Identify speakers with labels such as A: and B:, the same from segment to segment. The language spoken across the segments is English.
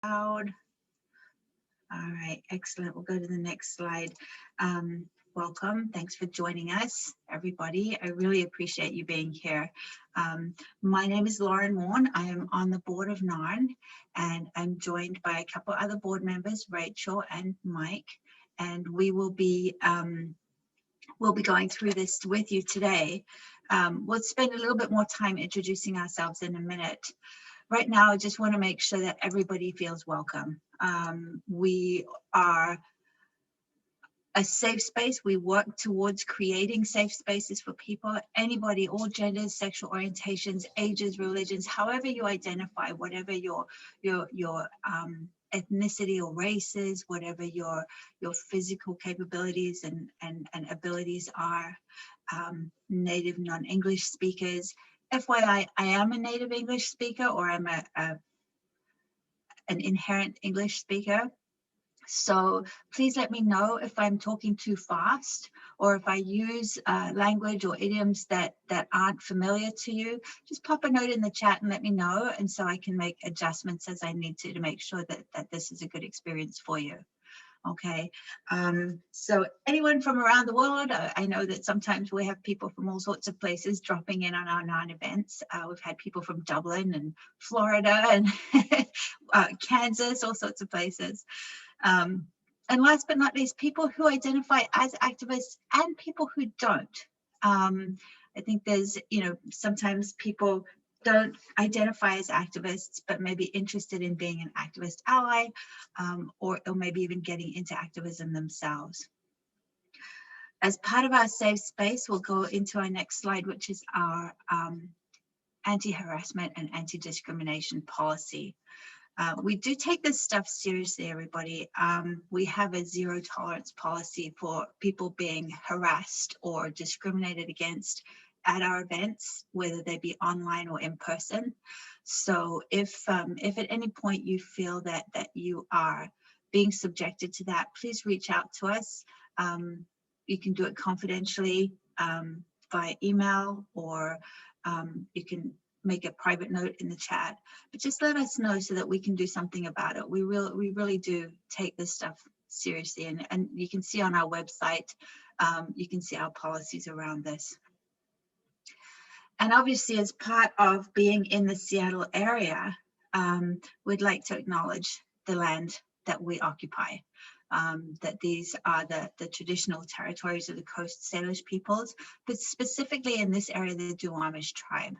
A: All right, excellent. We'll go to the next slide. Welcome. Thanks for joining us, everybody. I really appreciate you being here. My name is Lauren Warren. I am on the board of NARN, and I'm joined by a couple other board members, Rachel and Mike, and we will be going through this with you today. We'll spend a little bit more time introducing ourselves in a minute. Right now, I just want to make sure that everybody feels welcome. We are a safe space. We work towards creating safe spaces for people, anybody, all genders, sexual orientations, ages, religions, however you identify, whatever your ethnicity or races, whatever your physical capabilities and abilities are, native non-English speakers. FYI, I am a native English speaker, or I'm an inherent English speaker. So please let me know if I'm talking too fast, or if I use language or idioms that aren't familiar to you. Just pop a note in the chat and let me know, and so I can make adjustments as I need to make sure that this is a good experience for you. Okay, so anyone from around the world, I know that sometimes we have people from all sorts of places dropping in on our NARN events. We've had people from Dublin and Florida and Kansas, all sorts of places. And last but not least, people who identify as activists and people who don't. I think there's, sometimes people don't identify as activists, but may be interested in being an activist ally, or maybe even getting into activism themselves. As part of our safe space, we'll go into our next slide, which is our anti-harassment and anti-discrimination policy. We do take this stuff seriously, everybody. We have a zero tolerance policy for people being harassed or discriminated against at our events, whether they be online or in person. So if at any point you feel that you are being subjected to that, please reach out to us. You can do it confidentially via email, or you can make a private note in the chat, but just let us know so that we can do something about it. We really do take this stuff seriously, and you can see on our website, you can see our policies around this. And obviously, as part of being in the Seattle area, we'd like to acknowledge the land that we occupy, that these are the traditional territories of the Coast Salish peoples, but specifically in this area, the Duwamish tribe.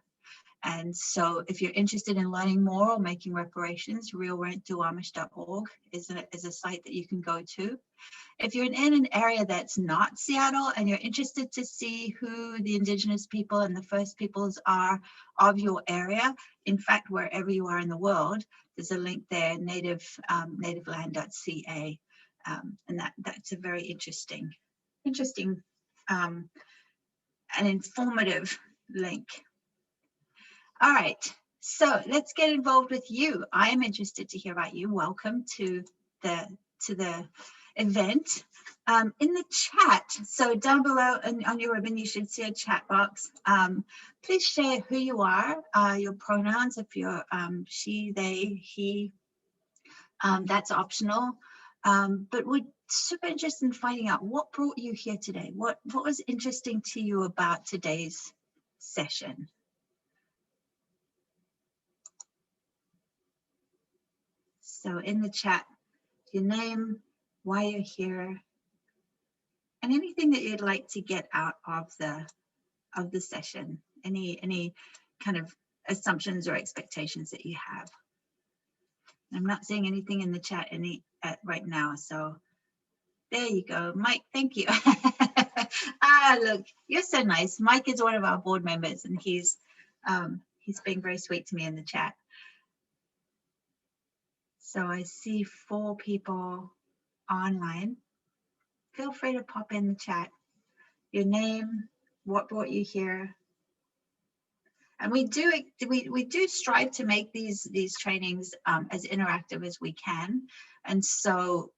A: And so if you're interested in learning more or making reparations, realrentduwamish.org is a site that you can go to. If you're in an area that's not Seattle and you're interested to see who the Indigenous people and the First Peoples are of your area, in fact, wherever you are in the world, there's a link there, nativeland.ca. And that's a very interesting and informative link. All right, so let's get involved with you. I am interested to hear about you. Welcome to the event. In the chat, so down below on your ribbon, you should see a chat box. Please share who you are, your pronouns, if you're she, they, he, that's optional. But we're super interested in finding out what brought you here today. What was interesting to you about today's session? So in the chat, your name, why you're here, and anything that you'd like to get out of the session, any kind of assumptions or expectations that you have. I'm not seeing anything in the chat right now, so there you go, Mike. Thank you. Look, you're so nice. Mike is one of our board members, and he's being very sweet to me in the chat. So I see 4 people online. Feel free to pop in the chat. Your name, what brought you here. And we do strive to make these trainings as interactive as we can. And so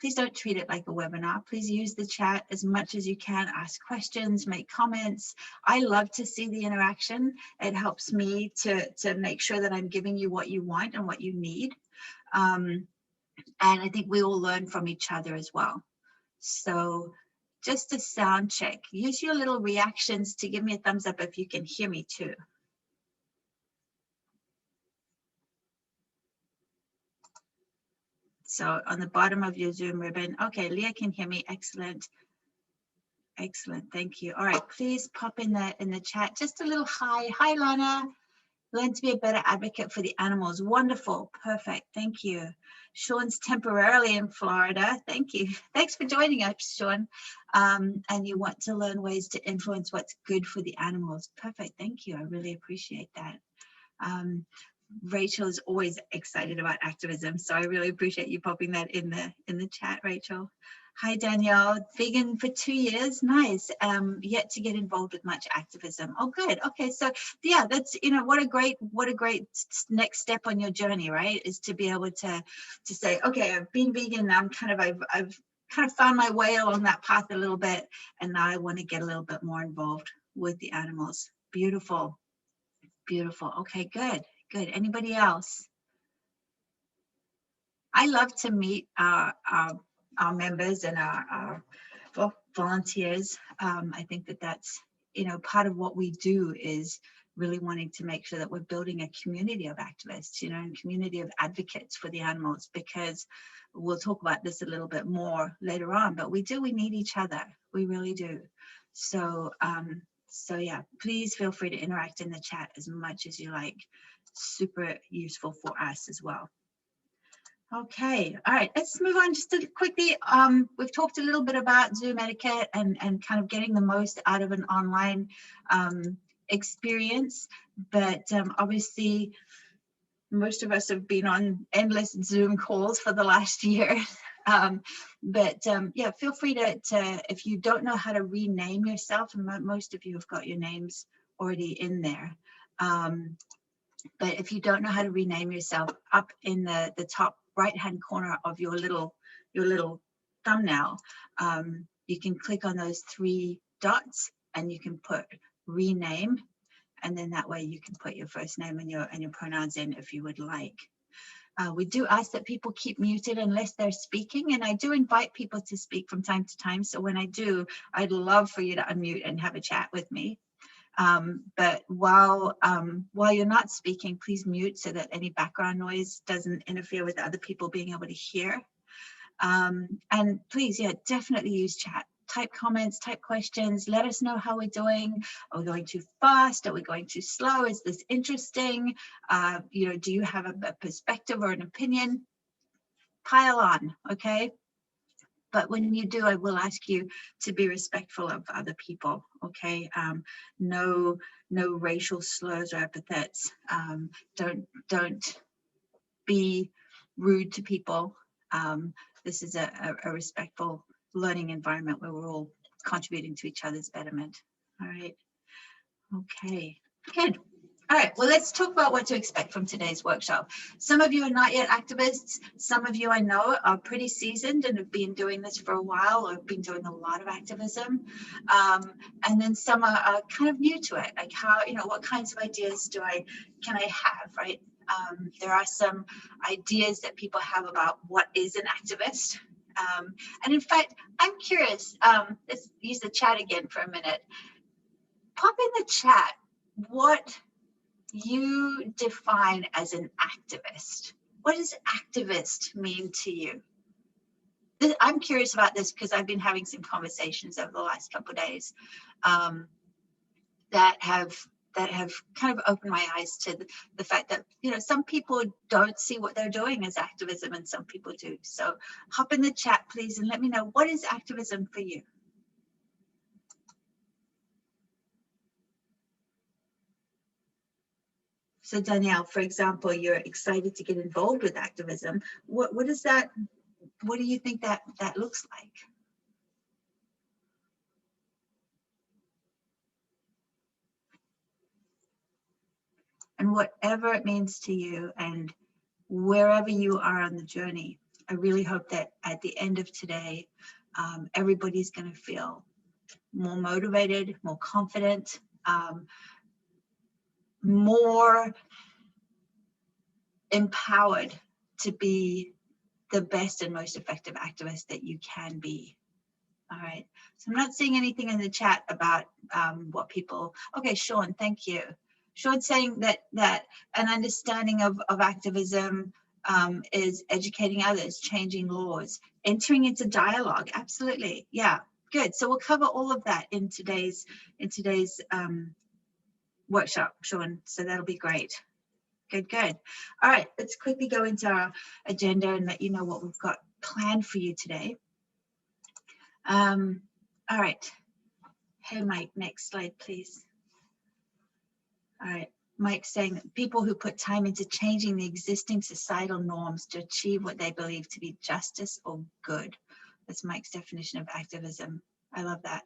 A: please don't treat it like a webinar. Please use the chat as much as you can. Ask questions, make comments. I love to see the interaction. It helps me to make sure that I'm giving you what you want and what you need. And I think we all learn from each other as well. So just a sound check. Use your little reactions to give me a thumbs up if you can hear me too. So on the bottom of your Zoom ribbon, okay, Leah can hear me, excellent. Excellent, thank you. All right, please pop in the chat, just a little hi. Hi, Lana. Learn to be a better advocate for the animals. Wonderful, perfect, thank you. Sean's temporarily in Florida, thank you. Thanks for joining us, Sean. And you want to learn ways to influence what's good for the animals. Perfect, thank you, I really appreciate that. Rachel is always excited about activism, so I really appreciate you popping that in the chat, Rachel. Hi Danielle, vegan for 2 years, nice. Yet to get involved with much activism. Oh good, okay, so yeah, that's, you know, what a great next step on your journey, right? Is to be able to say, okay, I've been vegan, I've kind of found my way along that path a little bit, and now I want to get a little bit more involved with the animals. Beautiful, beautiful. Okay, good. Good. Anybody else? I love to meet our members and our volunteers. I think that's, you know, part of what we do is really wanting to make sure that we're building a community of activists, you know, and community of advocates for the animals, because we'll talk about this a little bit more later on, but we need each other. We really do. So, so yeah, please feel free to interact in the chat as much as you like. Super useful for us as well. Okay, all right, let's move on just quickly. We've talked a little bit about Zoom etiquette and kind of getting the most out of an online experience, but obviously most of us have been on endless Zoom calls for the last year. Yeah, feel free to, if you don't know how to rename yourself, and most of you have got your names already in there. But if you don't know how to rename yourself, up in the top right-hand corner of your little thumbnail, you can click on those 3 dots and you can put rename, and then that way you can put your first name and your pronouns in if you would like. We do ask that people keep muted unless they're speaking, and I do invite people to speak from time to time. So when I do, I'd love for you to unmute and have a chat with me. But while you're not speaking, please mute so that any background noise doesn't interfere with other people being able to hear. And please, yeah, definitely use chat. Type comments, type questions, let us know how we're doing. Are we going too fast? Are we going too slow? Is this interesting? You know, do you have a perspective or an opinion? Pile on, okay? But when you do, I will ask you to be respectful of other people, okay? No racial slurs or epithets. Don't be rude to people. This is a respectful learning environment where we're all contributing to each other's betterment. All right, okay, good. All right, well, let's talk about what to expect from today's workshop. Some of you are not yet activists. Some of you I know are pretty seasoned and have been doing this for a while, or have been doing a lot of activism. And then some are kind of new to it, like how, you know, what kinds of ideas can I have, right? There are some ideas that people have about what is an activist. And in fact, I'm curious, let's use the chat again for a minute. Pop in the chat what you define as an activist. What does activist mean to you? I'm curious about this because I've been having some conversations over the last couple of days that have kind of opened my eyes to the fact that, you know, some people don't see what they're doing as activism and some people do. So hop in the chat, please, and let me know, what is activism for you? So Danielle, for example, you're excited to get involved with activism. What is that? What do you think that looks like? And whatever it means to you and wherever you are on the journey, I really hope that at the end of today, everybody's going to feel more motivated, more confident, more empowered to be the best and most effective activist that you can be. All right. So I'm not seeing anything in the chat about what people. Okay, Sean, thank you. Sean saying that an understanding of activism is educating others, changing laws, entering into dialogue. Absolutely. Yeah. Good. So we'll cover all of that in today's workshop, Sean. So that'll be great. Good, good. All right, let's quickly go into our agenda and let you know what we've got planned for you today. All right. Hey, Mike, next slide, please. All right, Mike saying that people who put time into changing the existing societal norms to achieve what they believe to be justice or good. That's Mike's definition of activism. I love that.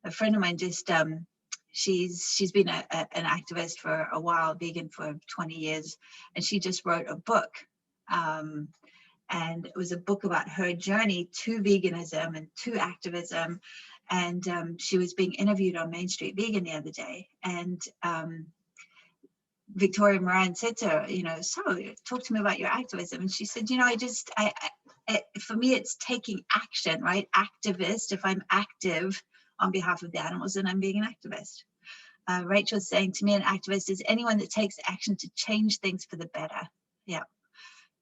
A: A friend of mine just, she's been an activist for a while, vegan for 20 years, and she just wrote a book. And it was a book about her journey to veganism and to activism. And she was being interviewed on Main Street Vegan the other day. And Victoria Moran said to her, you know, so talk to me about your activism. And she said, you know, for me, it's taking action, right? Activist, if I'm active on behalf of the animals, then I'm being an activist. Rachel's saying, to me, an activist is anyone that takes action to change things for the better. Yeah.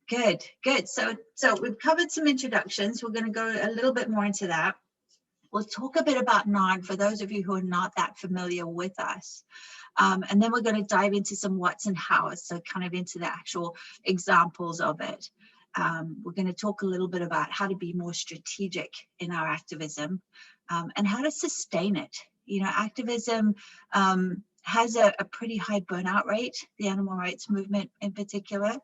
A: Good, good. So we've covered some introductions. We're going to go a little bit more into that. We'll talk a bit about NARN for those of you who are not that familiar with us. And then we're going to dive into some what's and how's, so kind of into the actual examples of it. We're going to talk a little bit about how to be more strategic in our activism and how to sustain it. You know, activism has a pretty high burnout rate, the animal rights movement in particular.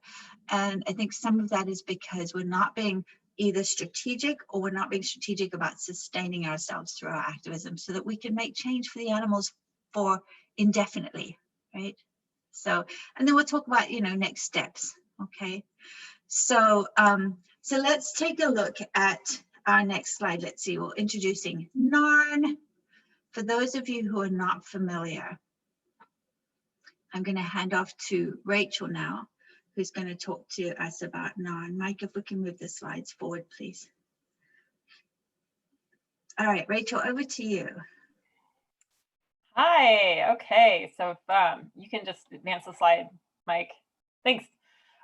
A: And I think some of that is because we're not being either strategic or we're not being strategic about sustaining ourselves through our activism so that we can make change for the animals for indefinitely, right? So, and then we'll talk about, you know, next steps, okay? So, so let's take a look at our next slide. Let's see, we're introducing NARN. For those of you who are not familiar, I'm going to hand off to Rachel now, who's going to talk to us about NARN. Mike, if we can move the slides forward, please. All right, Rachel, over to you.
B: Hi, okay, so if you can just advance the slide, Mike. Thanks.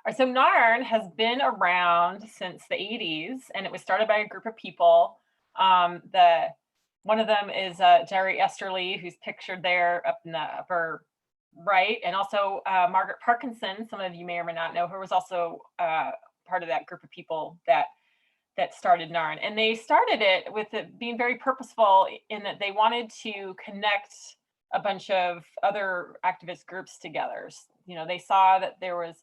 B: All right, so NARN has been around since the 80s, and it was started by a group of people. One of them is Jerry Esterly, who's pictured there up in the upper right, and also Margaret Parkinson, some of you may or may not know her, was also part of that group of people that started NARN. And they started it with it being very purposeful in that they wanted to connect a bunch of other activist groups together. You know, they saw that there was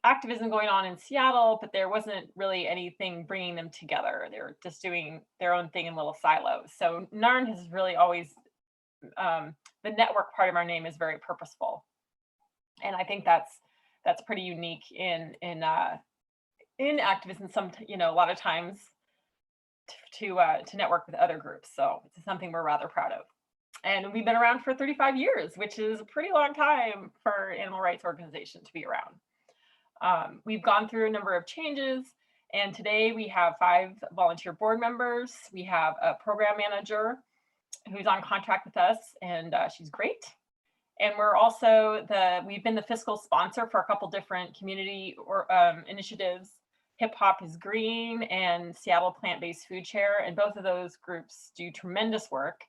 B: activism going on in Seattle, but there wasn't really anything bringing them together. They were just doing their own thing in little silos. So NARN has really always, the network part of our name is very purposeful. And I think that's pretty unique in activism. Some, you know, a lot of times to network with other groups. So it's something we're rather proud of. And we've been around for 35 years, which is a pretty long time for an animal rights organization to be around. We've gone through a number of changes, and today we have 5 volunteer board members. We have a program manager who's on contract with us, and she's great. And we're also we've been the fiscal sponsor for a couple different community initiatives. Hip Hop is Green and Seattle Plant-Based Food Share, and both of those groups do tremendous work.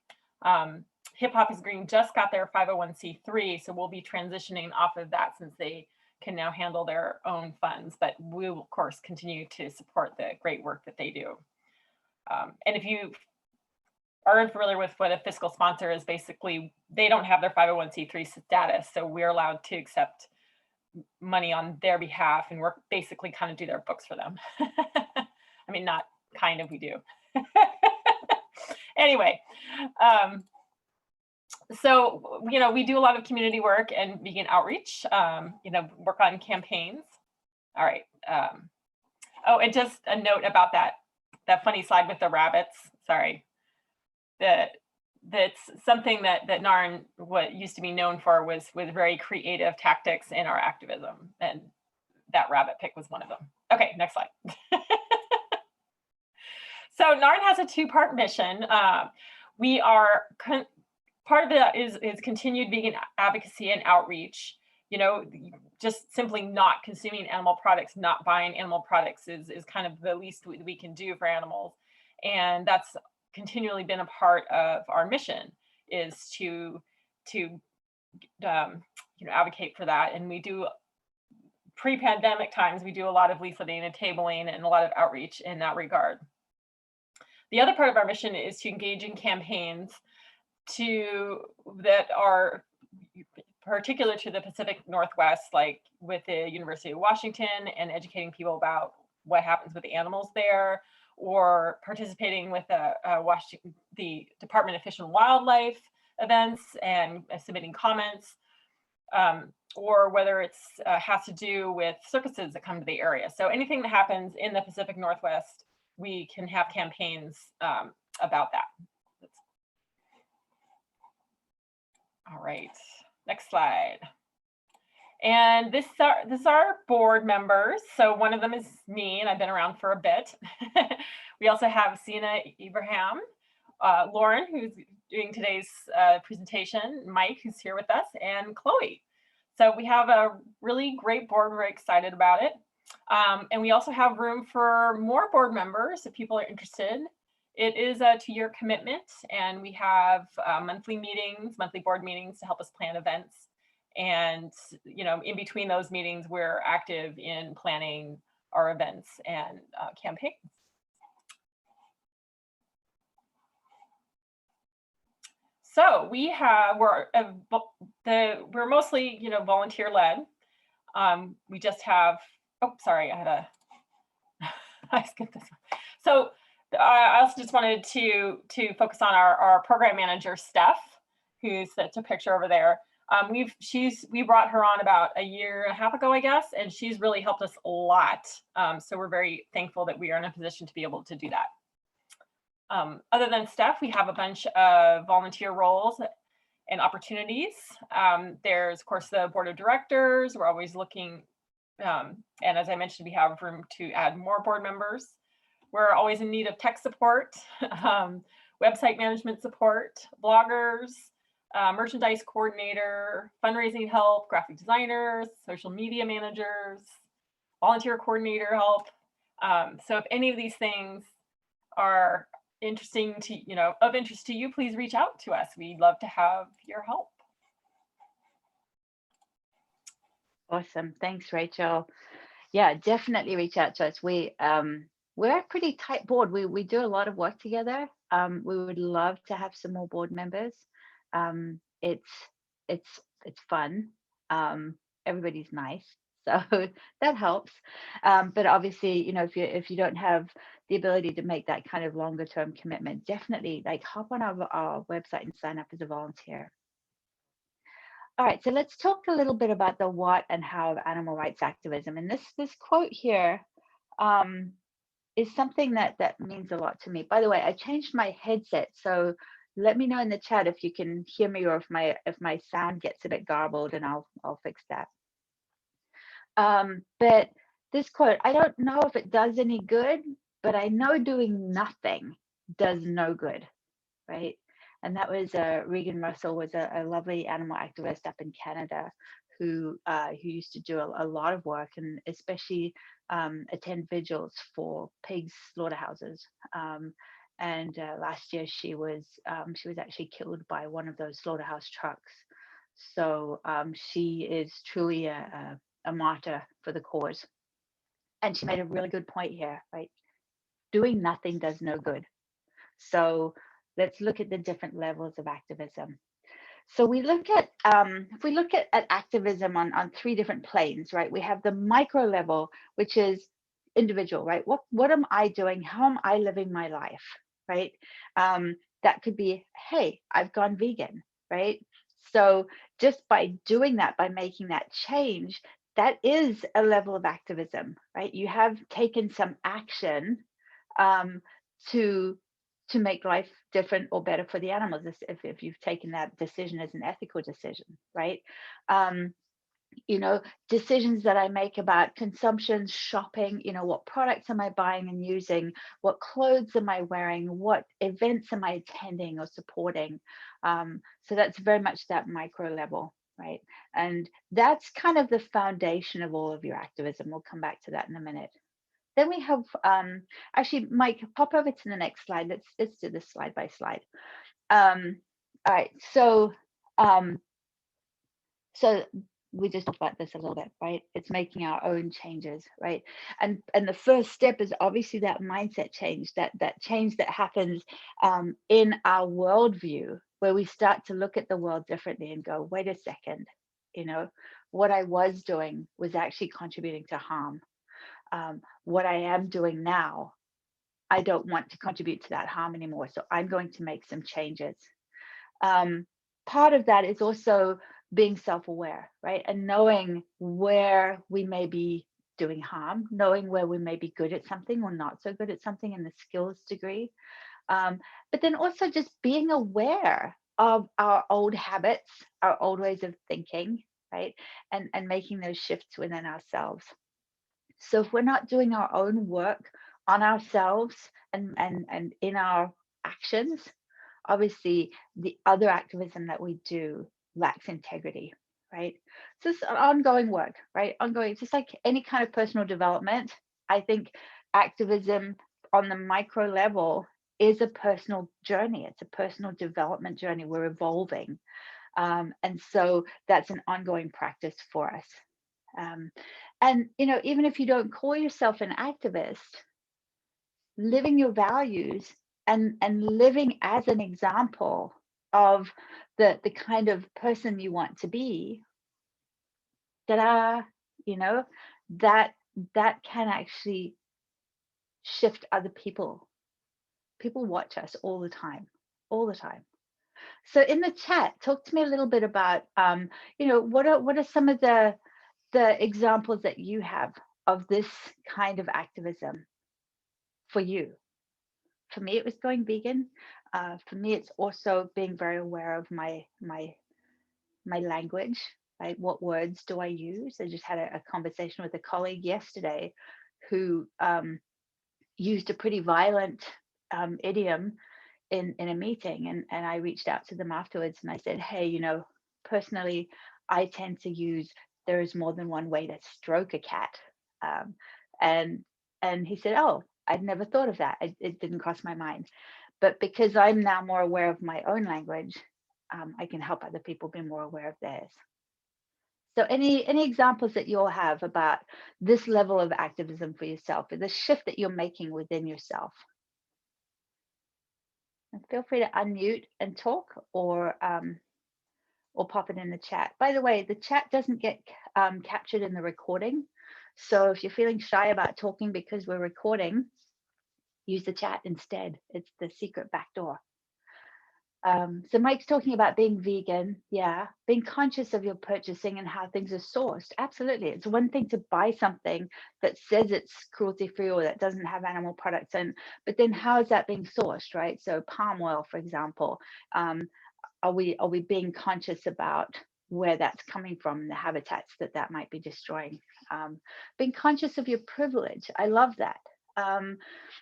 B: Hip Hop is Green just got their 501c3, so we'll be transitioning off of that since they can now handle their own funds, but we will of course continue to support the great work that they do. And if you are unfamiliar with what a fiscal sponsor is, basically they don't have their 501c3 status, so we're allowed to accept money on their behalf and work, basically kind of do their books for them. I mean, not kind of, we do. Anyway, so, you know, we do a lot of community work and vegan outreach, you know, work on campaigns. All right. Oh, and just a note about that funny slide with the rabbits. Sorry, that's something that NARN, what used to be known for, was with very creative tactics in our activism, and that rabbit pic was one of them. Okay, next slide. So NARN has a two-part mission. We are part of it is continued vegan advocacy and outreach. You know, just simply not consuming animal products, not buying animal products is kind of the least we can do for animals. And that's continually been a part of our mission, is to advocate for that. And we do, pre-pandemic times, we do a lot of leafleting and tabling and a lot of outreach in that regard. The other part of our mission is to engage in campaigns that are particular to the Pacific Northwest, like with the University of Washington, and educating people about what happens with the animals there, or participating with the Department of Fish and Wildlife events and submitting comments, or whether it's has to do with circuses that come to the area. So anything that happens in the Pacific Northwest, we can have campaigns about that. All right, next slide. And this is our board members. So one of them is me, and I've been around for a bit. We also have Sina Ibrahim, Lauren, who's doing today's presentation, Mike, who's here with us, and Chloe. So we have a really great board. We're very excited about it. And we also have room for more board members if people are interested. It is a 2-year commitment, and we have monthly board meetings to help us plan events. And, you know, in between those meetings, we're active in planning our events and campaigns. So we're mostly, volunteer led. We just have, oh, sorry, I skipped this one. So I also just wanted to focus on our program manager, Steph, that's a picture over there. We brought her on about a year and a half ago, I guess, and she's really helped us a lot. So we're very thankful that we are in a position to be able to do that. Other than Steph, we have a bunch of volunteer roles and opportunities. There's, of course, the board of directors. We're always looking, and as I mentioned, we have room to add more board members. We're always in need of tech support, website management support, bloggers, merchandise coordinator, fundraising help, graphic designers, social media managers, volunteer coordinator help. So if any of these things are of interest to you, please reach out to us. We'd love to have your help.
C: Awesome. Thanks, Rachel. Yeah, definitely reach out to us. We're a pretty tight board. We do a lot of work together. We would love to have some more board members. It's fun. Everybody's nice, so that helps. But obviously, if you don't have the ability to make that kind of longer term commitment, definitely hop on our website and sign up as a volunteer. All right, so let's talk a little bit about the what and how of animal rights activism. And this quote here is something that means a lot to me. By the way, I changed my headset, so let me know in the chat if you can hear me, or if my sound gets a bit garbled, and I'll fix that. But this quote, I don't know if it does any good, but I know doing nothing does no good, right? And that was Reagan Russell, was a lovely animal activist up in Canada who used to do a lot of work, and especially attend vigils for pigs slaughterhouses. And last year she was actually killed by one of those slaughterhouse trucks. So she is truly a martyr for the cause. And she made a really good point here, right? Doing nothing does no good. So let's look at the different levels of activism. So we look at, if we look at activism on 3 different planes, right? We have the micro level, which is individual, right? What am I doing? How am I living my life, right? That could be, hey, I've gone vegan, right? So just by doing that, by making that change, that is a level of activism, right? You have taken some action to make life different or better for the animals, if you've taken that decision as an ethical decision, right? You know, decisions that I make about consumption, shopping, you know, what products am I buying and using? What clothes am I wearing? What events am I attending or supporting? So that's very much that micro level, right? And that's kind of the foundation of all of your activism. We'll come back to that in a minute. Then we have, actually, Mike, pop over to the next slide. Let's do this slide by slide. All right, so we just talked about this a little bit, right? It's making our own changes, right? And the first step is obviously that mindset change, that change that happens in our worldview, where we start to look at the world differently and go, wait a second, you know, what I was doing was actually contributing to harm. What I am doing now, I don't want to contribute to that harm anymore. So I'm going to make some changes. Part of that is also being self-aware, right? And knowing where we may be doing harm, knowing where we may be good at something or not so good at something in the skills degree. But then also just being aware of our old habits, our old ways of thinking, right? And making those shifts within ourselves. So if we're not doing our own work on ourselves and in our actions, obviously the other activism that we do lacks integrity, right? So it's ongoing work, right? Ongoing, just like any kind of personal development. I think activism on the micro level is a personal journey. It's a personal development journey. We're evolving. And so that's an ongoing practice for us. And, you know, even if you don't call yourself an activist, living your values and living as an example of the kind of person you want to be, you know, that can actually shift other people. People watch us all the time. So in the chat, talk to me a little bit about, you know, what are some of the examples that you have of this kind of activism for you? For me, it was going vegan. For me, it's also being very aware of my language, right? What words do I use? I just had a conversation with a colleague yesterday who used a pretty violent idiom in a meeting, and I reached out to them afterwards and I said, hey, you know, personally, I tend to use there is more than one way to stroke a cat. And he said, oh, I'd never thought of that. It didn't cross my mind. But because I'm now more aware of my own language, I can help other people be more aware of theirs. So any examples that you all have about this level of activism for yourself, or the shift that you're making within yourself? And feel free to unmute and talk, or pop it in the chat. By the way, the chat doesn't get captured in the recording. So if you're feeling shy about talking because we're recording, use the chat instead. It's the secret back door. So Mike's talking about being vegan. Yeah, being conscious of your purchasing and how things are sourced. Absolutely. It's one thing to buy something that says it's cruelty-free or that doesn't have animal products in, but then how is that being sourced, right? So palm oil, for example, are we being conscious about where that's coming from and the habitats that might be destroying? Being conscious of your privilege. I love that.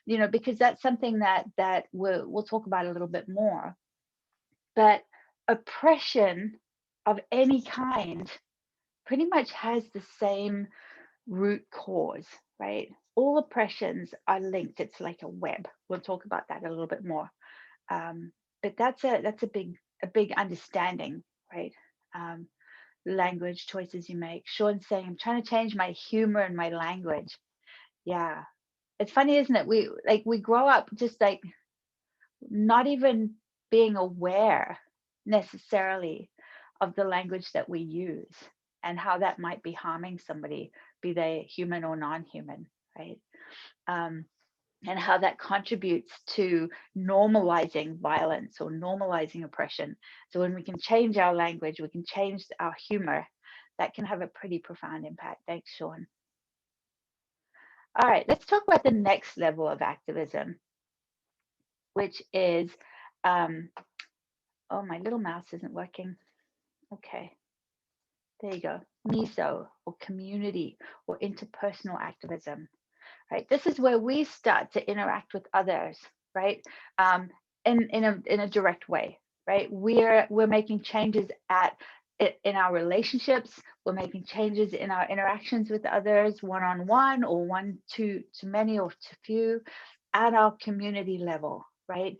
C: You know, because that's something that we'll talk about a little bit more. But oppression of any kind pretty much has the same root cause, right? All oppressions are linked. It's like a web. We'll talk about that a little bit more. But that's a big understanding, right? Language choices you make. Sean's saying, I'm trying to change my humor and my language. Yeah. It's funny, isn't it? We grow up just like not even being aware necessarily of the language that we use and how that might be harming somebody, be they human or non-human, right? And how that contributes to normalizing violence or normalizing oppression. So when we can change our language, we can change our humor, that can have a pretty profound impact. Thanks, Sean. All right, let's talk about the next level of activism, which is, oh, my little mouse isn't working. Okay, there you go. MISO, or community, or interpersonal activism, right? This is where we start to interact with others, right? In a direct way, right? We're making changes in our relationships. We're making changes in our interactions with others, one-on-one, or one to many, or to few, at our community level, right?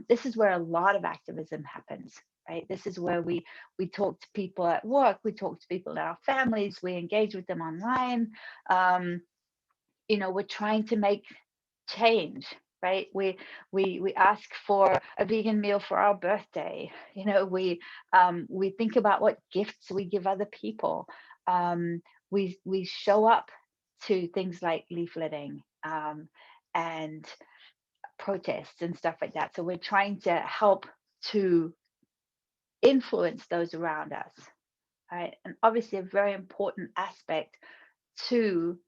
C: This is where a lot of activism happens, right? This is where we talk to people at work, we talk to people in our families, we engage with them online. You know, we're trying to make change, right? We ask for a vegan meal for our birthday. You know, we think about what gifts we give other people. We show up to things like leafleting and protests and stuff like that. So we're trying to help to influence those around us, right? And obviously a very important aspect to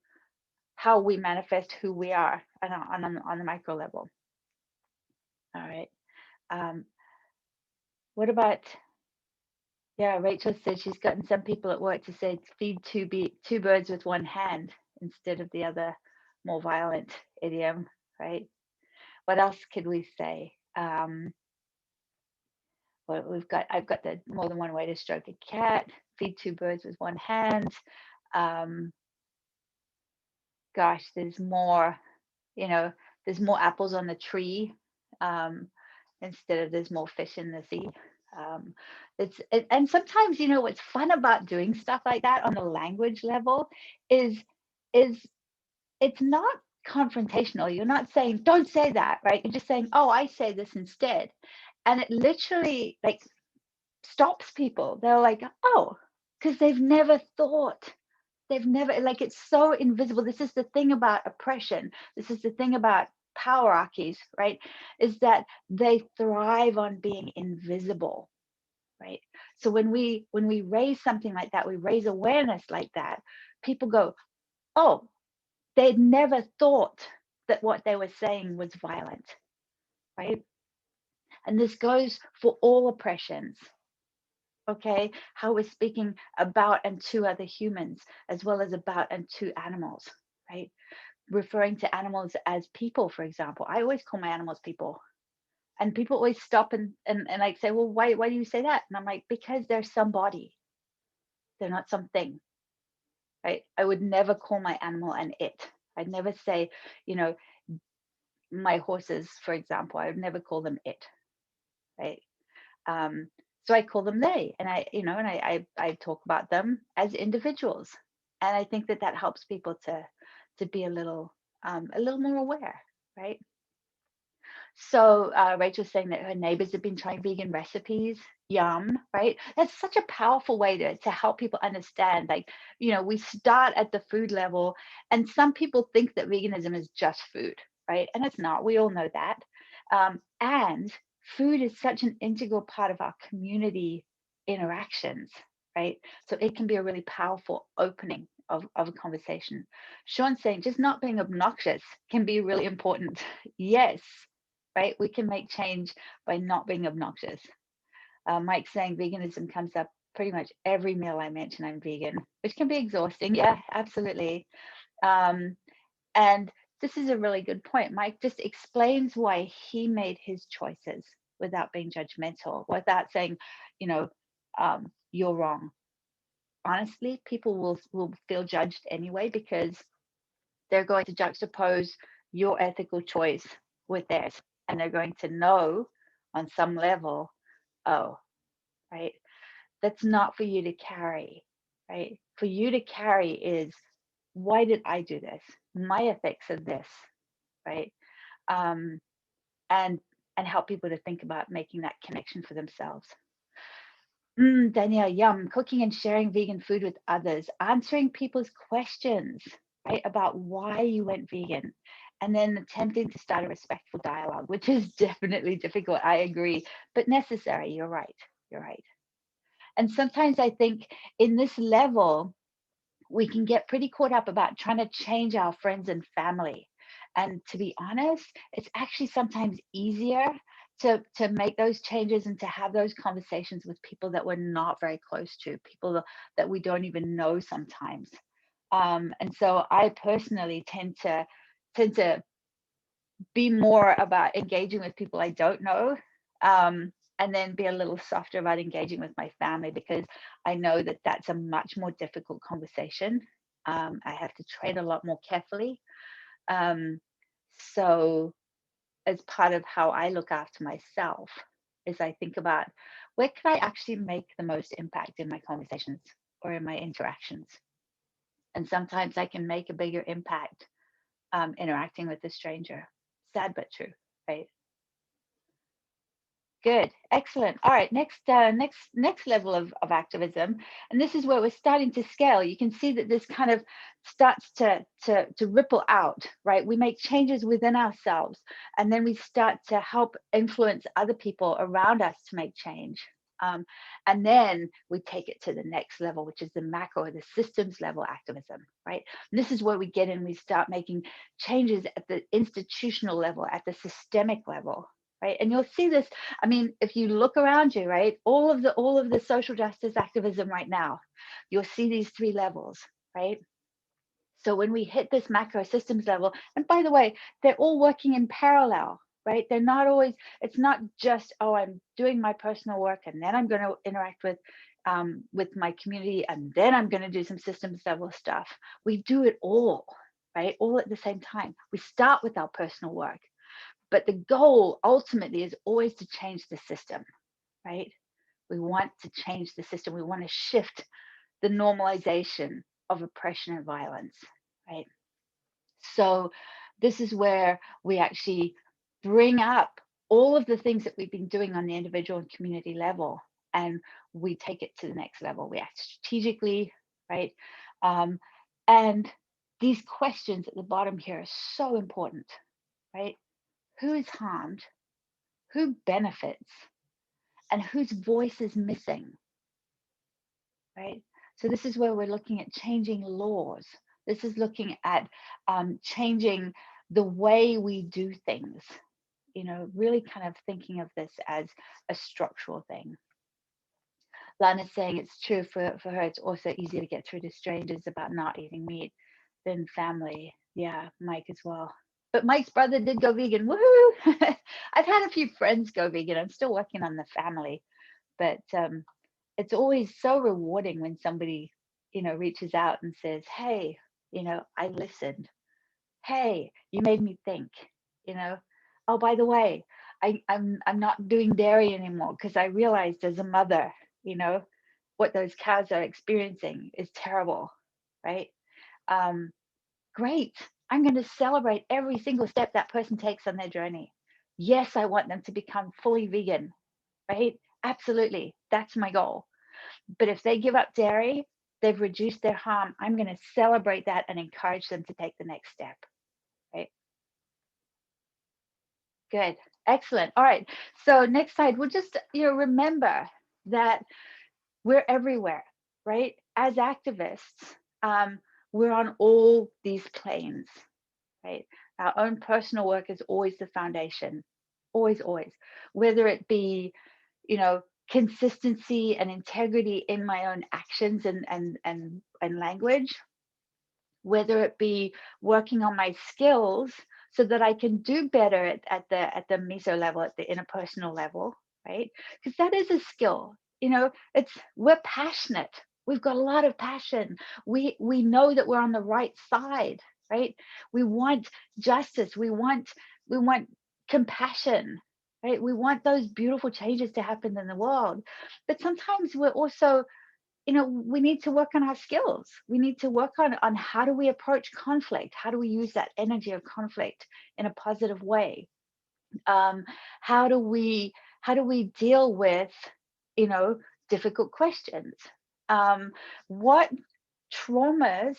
C: how we manifest who we are on the micro level. All right. What about, yeah, Rachel said she's gotten some people at work to say feed two birds with one hand instead of the other more violent idiom, right? What else could we say? Well, I've got the more than one way to stroke a cat, feed two birds with one hand. Gosh, there's more, you know, there's more apples on the tree instead of there's more fish in the sea. And sometimes, you know, what's fun about doing stuff like that on the language level is it's not confrontational. You're not saying, don't say that, right? You're just saying, oh, I say this instead. And it literally like stops people. They're like, oh, because they've never thought. They've never, like, it's so invisible. This is the thing about oppression. This is the thing about powerarchies, right? Is that they thrive on being invisible, right? So when we raise something like that, we raise awareness like that, people go, oh, they'd never thought that what they were saying was violent, right? And this goes for all oppressions. Okay, how we're speaking about and to other humans, as well as about and to animals, right? Referring to animals as people, for example. I always call my animals people. And people always stop and like say, well, why do you say that? And I'm like, because they're somebody. They're not something, right? I would never call my animal an it. I'd never say, you know, my horses, for example, I would never call them it, right? So I call them they, and I talk about them as individuals, and I think that helps people to be a little more aware, right? So Rachel's saying that her neighbors have been trying vegan recipes. Yum, right? That's such a powerful way to help people understand. Like, you know, we start at the food level, and some people think that veganism is just food, right? And it's not. We all know that. And food is such an integral part of our community interactions, right? So it can be a really powerful opening of a conversation. Sean's saying just not being obnoxious can be really important. Yes, right? We can make change by not being obnoxious. Mike's saying veganism comes up pretty much every meal I mention I'm vegan, which can be exhausting. Yeah, absolutely. And this is a really good point. Mike just explains why he made his choices without being judgmental, without saying, you know, you're wrong. Honestly, people will feel judged anyway, because they're going to juxtapose your ethical choice with theirs, and they're going to know on some level, oh, right, that's not for you to carry, right? For you to carry is, why did I do this? My ethics of this, right? And help people to think about making that connection for themselves. Danielle, yum, cooking and sharing vegan food with others, answering people's questions, right, about why you went vegan, and then attempting to start a respectful dialogue, which is definitely difficult, I agree, but necessary. You're right. And sometimes I think in this level, we can get pretty caught up about trying to change our friends and family. And to be honest, it's actually sometimes easier to make those changes and to have those conversations with people that we're not very close to, people that we don't even know sometimes. And so I personally tend to be more about engaging with people I don't know, and then be a little softer about engaging with my family, because I know that that's a much more difficult conversation. I have to tread a lot more carefully. So as part of how I look after myself is I think about where can I actually make the most impact in my conversations or in my interactions. And sometimes I can make a bigger impact interacting with a stranger. Sad but true, right? Good, excellent. All right, next level of activism, and this is where we're starting to scale. You can see that this kind of starts to ripple out, right? We make changes within ourselves, and then we start to help influence other people around us to make change. And then we take it to the next level, which is the macro or the systems level activism, right? And this is where we get in, we start making changes at the institutional level, at the systemic level, right? And you'll see this, I mean, if you look around you, right, all of the social justice activism right now, you'll see these three levels, right? So when we hit this macro systems level, and by the way, they're all working in parallel, right? They're not always, it's not just, oh, I'm doing my personal work and then I'm going to interact with my community and then I'm going to do some systems level stuff. We do it all, right? All at the same time. We start with our personal work, but the goal ultimately is always to change the system, right? We want to change the system. We want to shift the normalization of oppression and violence, right? So this is where we actually bring up all of the things that we've been doing on the individual and community level, and we take it to the next level. We act strategically, right? And these questions at the bottom here are so important, right? Who is harmed? Who benefits? And whose voice is missing, right? So this is where we're looking at changing laws. This is looking at changing the way we do things, you know, really kind of thinking of this as a structural thing. Lana's saying it's true for her, it's also easier to get through to strangers about not eating meat than family. Yeah, Mike as well. But Mike's brother did go vegan. Woohoo! I've had a few friends go vegan. I'm still working on the family, but it's always so rewarding when somebody, you know, reaches out and says, hey, you know, I listened. Hey, you made me think, you know. Oh, by the way, I'm not doing dairy anymore because I realized as a mother, you know, what those cows are experiencing is terrible, right? Great. I'm going to celebrate every single step that person takes on their journey. Yes, I want them to become fully vegan, right? Absolutely. That's my goal. But if they give up dairy, they've reduced their harm. I'm going to celebrate that and encourage them to take the next step, right? Good. Excellent. All right. So next slide, we'll just, you know, remember that we're everywhere, right? As activists, we're on all these planes, right? Our own personal work is always the foundation, always, always. Whether it be, you know, consistency and integrity in my own actions and language, whether it be working on my skills so that I can do better at the meso level, at the interpersonal level, right? Because that is a skill. You know, we're passionate. We've got a lot of passion. We know that we're on the right side, right? We want justice. We want compassion, right? We want those beautiful changes to happen in the world. But sometimes we're also, you know, we need to work on our skills. We need to work on how do we approach conflict? How do we use that energy of conflict in a positive way? How do we deal with, you know, difficult questions? What traumas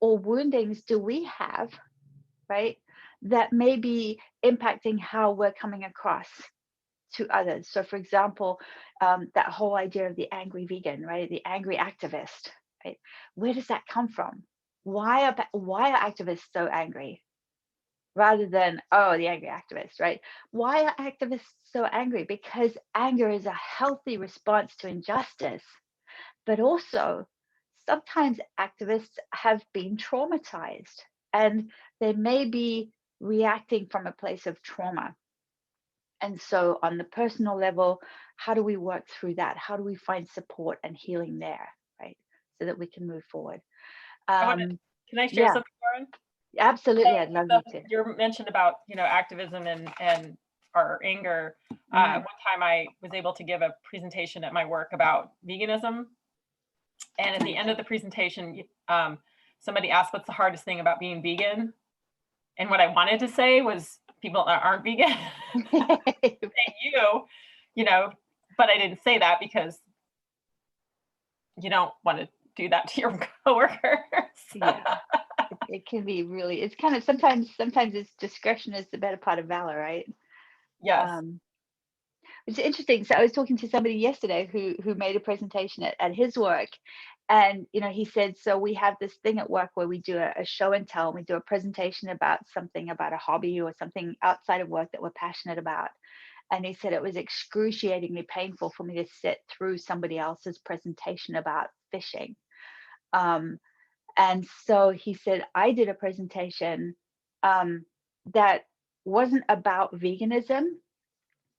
C: or woundings do we have, right, that may be impacting how we're coming across to others. So for example, that whole idea of the angry vegan, right? The angry activist, right? Where does that come from? Why are activists so angry? Rather than, oh, the angry activist, right? Why are activists so angry? Because anger is a healthy response to injustice. But also, sometimes activists have been traumatized and they may be reacting from a place of trauma. And so on the personal level, how do we work through that? How do we find support and healing there, right? So that we can move forward.
B: Can I share
C: Yeah,
B: something, Lauren?
C: absolutely. I'd love you to.
B: You mentioned about, activism and our anger. One time I was able to give a presentation at my work about veganism. And at the end of the presentation, somebody asked, what's the hardest thing about being vegan? And what I wanted to say was people that aren't vegan. But I didn't say that because you don't want to do that to your coworkers.
C: Yeah, it can be really, it's kind of, sometimes it's discretion is the better part of valor, right?
B: Yes.
C: It's interesting. So I was talking to somebody yesterday who made a presentation at his work, and he said, so we have this thing at work where we do a show and tell, and we do a presentation about something, about a hobby or something outside of work that we're passionate about. And he said it was excruciatingly painful for me to sit through somebody else's presentation about fishing. And so he said, I did a presentation that wasn't about veganism.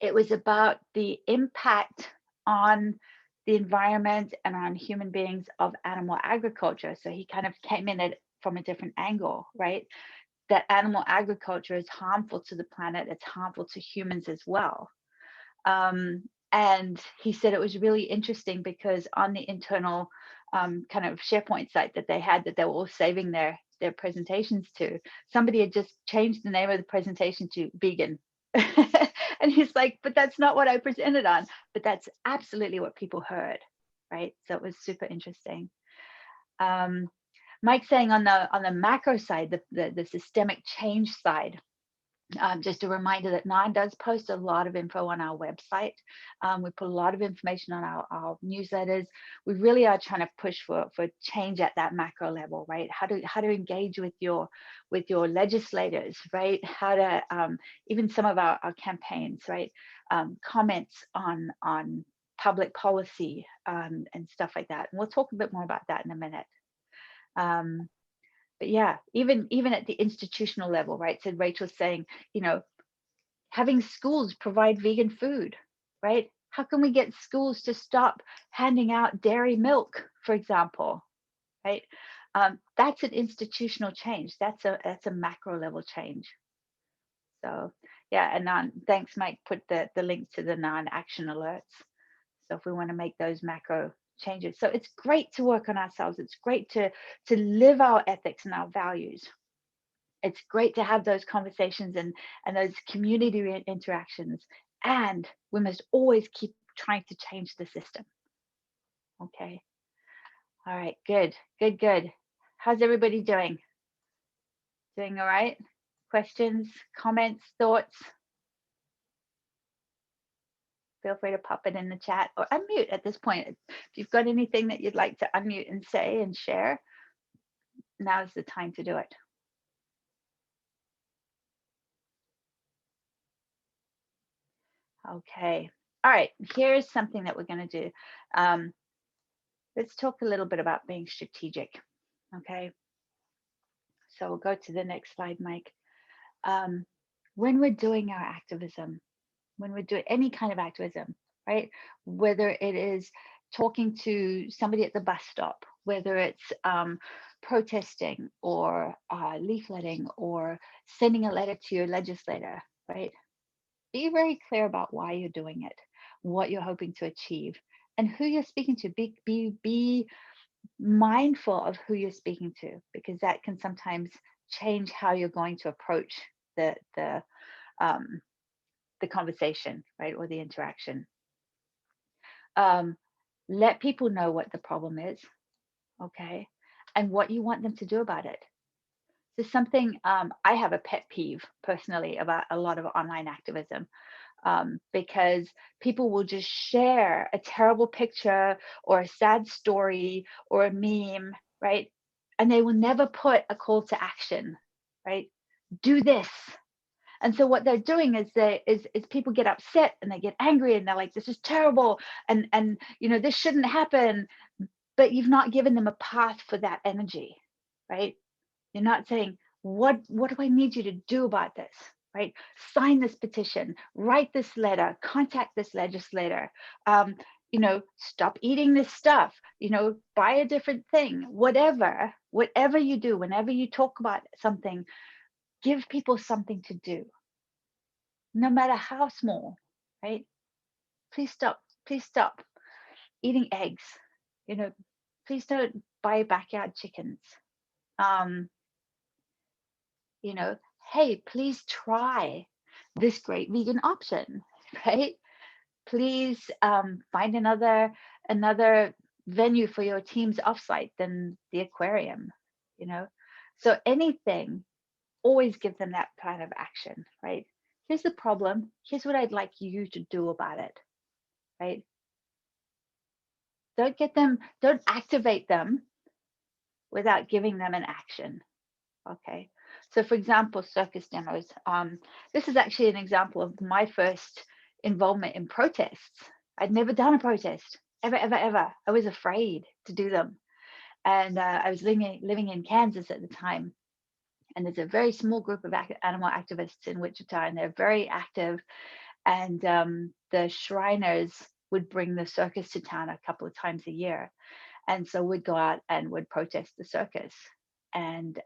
C: It was about the impact on the environment and on human beings of animal agriculture. So he kind of came in it from a different angle, right? That animal agriculture is harmful to the planet. It's harmful to humans as well. And he said it was really interesting because on the internal kind of SharePoint site that they were all saving their presentations to, somebody had just changed the name of the presentation to vegan. And he's like, but that's not what I presented on, but that's absolutely what people heard, right? So it was super interesting. Mike saying on the macro side, the systemic change side, just a reminder that NARN does post a lot of info on our website. We put a lot of information on our newsletters. We really are trying to push for change at that macro level, right? How to engage with your legislators, right? How to even some of our campaigns, right? Comments on public policy and stuff like that. And we'll talk a bit more about that in a minute. But yeah, even at the institutional level, right? So Rachel's saying, having schools provide vegan food, right? How can we get schools to stop handing out dairy milk, for example, right? That's an institutional change. That's a macro level change. So yeah, and thanks, Mike, put the link to the NARN action alerts. So if we want to make those macro changes. So it's great to work on ourselves. It's great to live our ethics and our values. It's great to have those conversations and those community interactions. And we must always keep trying to change the system. Okay. All right. Good. How's everybody doing? Doing all right? Questions, comments, thoughts? Feel free to pop it in the chat or unmute at this point. If you've got anything that you'd like to unmute and say and share, now's the time to do it. Okay. All right. Here's something that we're going to do. Let's talk a little bit about being strategic. Okay. So we'll go to the next slide, Mike. When we're doing our activism, when we're doing any kind of activism, right? Whether it is talking to somebody at the bus stop, whether it's protesting or leafleting or sending a letter to your legislator, right? Be very clear about why you're doing it, what you're hoping to achieve, and who you're speaking to. Be mindful of who you're speaking to, because that can sometimes change how you're going to approach the conversation, right, or the interaction. Let people know what the problem is, okay, and what you want them to do about it. So something, I have a pet peeve personally about a lot of online activism, because people will just share a terrible picture or a sad story or a meme, right? And they will never put a call to action, right? Do this. And so what they're doing is people get upset and they get angry and they're like, this is terrible, and you know, this shouldn't happen. But you've not given them a path for that energy, right? You're not saying, what do I need you to do about this, right? Sign this petition, write this letter, contact this legislator, you know, stop eating this stuff, you know, buy a different thing, whatever you do, whenever you talk about something, give people something to do, no matter how small, right? Please stop eating eggs, you know, please don't buy backyard chickens. You know, hey, please try this great vegan option, right? Please find another venue for your team's offsite than the aquarium, you know. So anything, always give them that plan of action, right? Here's the problem. Here's what I'd like you to do about it, right? Don't activate them without giving them an action. Okay, so for example, circus demos. This is actually an example of my first involvement in protests. I'd never done a protest, ever. I was afraid to do them. And I was living in Kansas at the time. And there's a very small group of animal activists in Wichita, and they're very active. And the Shriners would bring the circus to town a couple of times a year. And so we'd go out and would protest the circus. And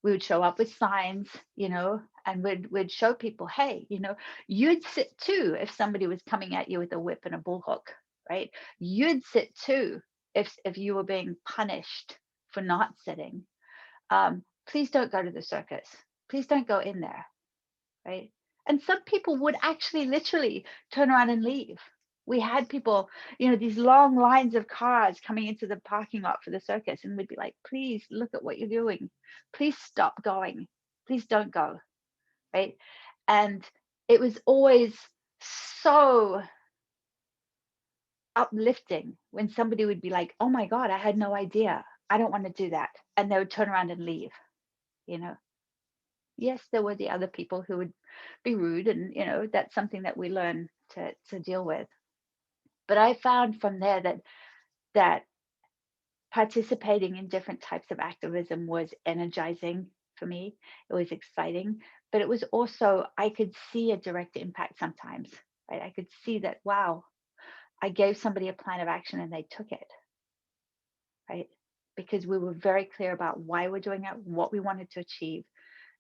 C: we would show up with signs, you know, and we'd show people, hey, you know, you'd sit too if somebody was coming at you with a whip and a bullhook, right? You'd sit too if you were being punished for not sitting. Please don't go to the circus. Please don't go in there, right? And some people would actually literally turn around and leave. We had people, you know, these long lines of cars coming into the parking lot for the circus, and we'd be like, please look at what you're doing. Please stop going. Please don't go, right? And it was always so uplifting when somebody would be like, oh my God, I had no idea. I don't want to do that. And they would turn around and leave, you know. Yes, there were the other people who would be rude, and, you know, that's something that we learn to deal with. But I found from there that participating in different types of activism was energizing for me. It was exciting, but it was also, I could see a direct impact sometimes, right? I could see that, wow, I gave somebody a plan of action and they took it, right? Because we were very clear about why we're doing it, what we wanted to achieve,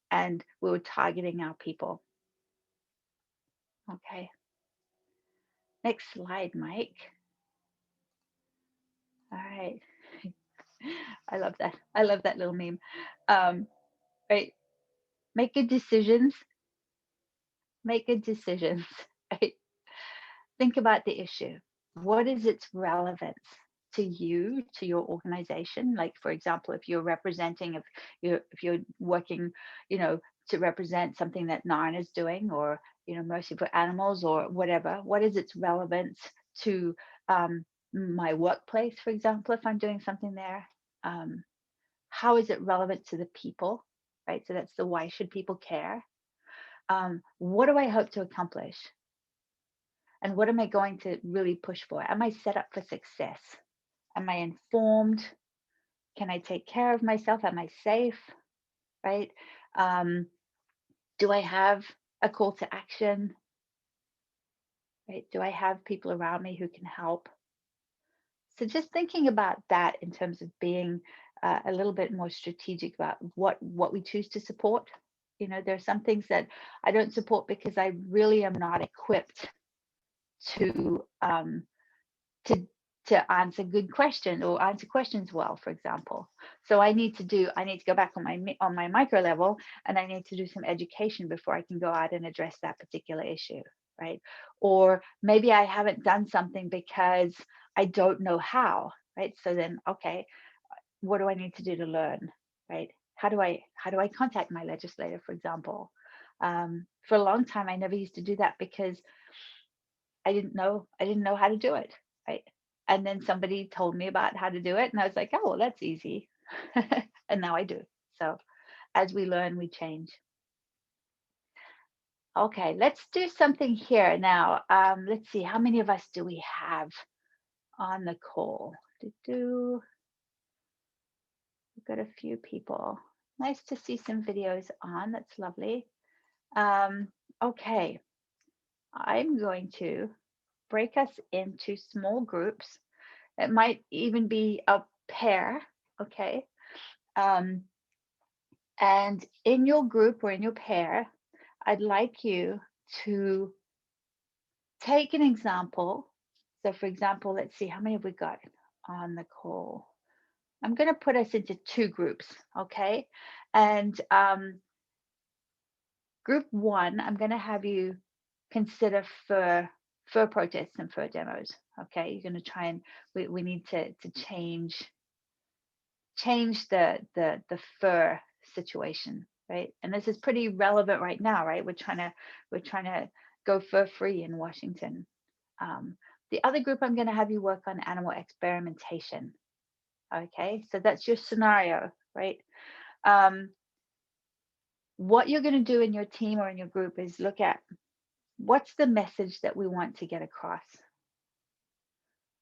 C: and we were targeting our people. Okay. Next slide, Mike. All right. I love that. I love that little meme. Right. Make good decisions. Make good decisions. Right. Think about the issue. What is its relevance to you, to your organization? Like, for example, if you're representing, if you're working, you know, to represent something that NARN is doing, or, you know, Mercy for Animals, or whatever, what is its relevance to my workplace, for example, if I'm doing something there? How is it relevant to the people, right? So that's the why should people care? What do I hope to accomplish? And what am I going to really push for? Am I set up for success? Am I informed? Can I take care of myself? Am I safe, right? Do I have a call to action, right? Do I have people around me who can help? So just thinking about that in terms of being a little bit more strategic about what we choose to support. You know, there are some things that I don't support because I really am not equipped to answer good questions or answer questions well, for example. So I need to go back on my micro level, and I need to do some education before I can go out and address that particular issue, right? Or maybe I haven't done something because I don't know how, right? So then, okay, what do I need to do to learn, right? how do I contact my legislator, for example? For a long time, I never used to do that because I didn't know how to do it, right? And then somebody told me about how to do it, and I was like, oh, well, that's easy. And now I do. So as we learn, we change. Okay, let's do something here now. Let's see, how many of us do we have on the call? We've got a few people. Nice to see some videos on. That's lovely. Okay, I'm going to break us into small groups. It might even be a pair, okay? And in your group or in your pair, I'd like you to take an example. So for example, let's see, how many have we got on the call? I'm going to put us into 2 groups, okay? And group 1, I'm going to have you consider fur protests and fur demos, okay? You're going to try and, we need to change the fur situation, right? And this is pretty relevant right now, right? We're trying to go fur free in Washington. The other group, I'm going to have you work on animal experimentation. Okay, so that's your scenario, right? What you're going to do in your team or in your group is look at what's the message that we want to get across.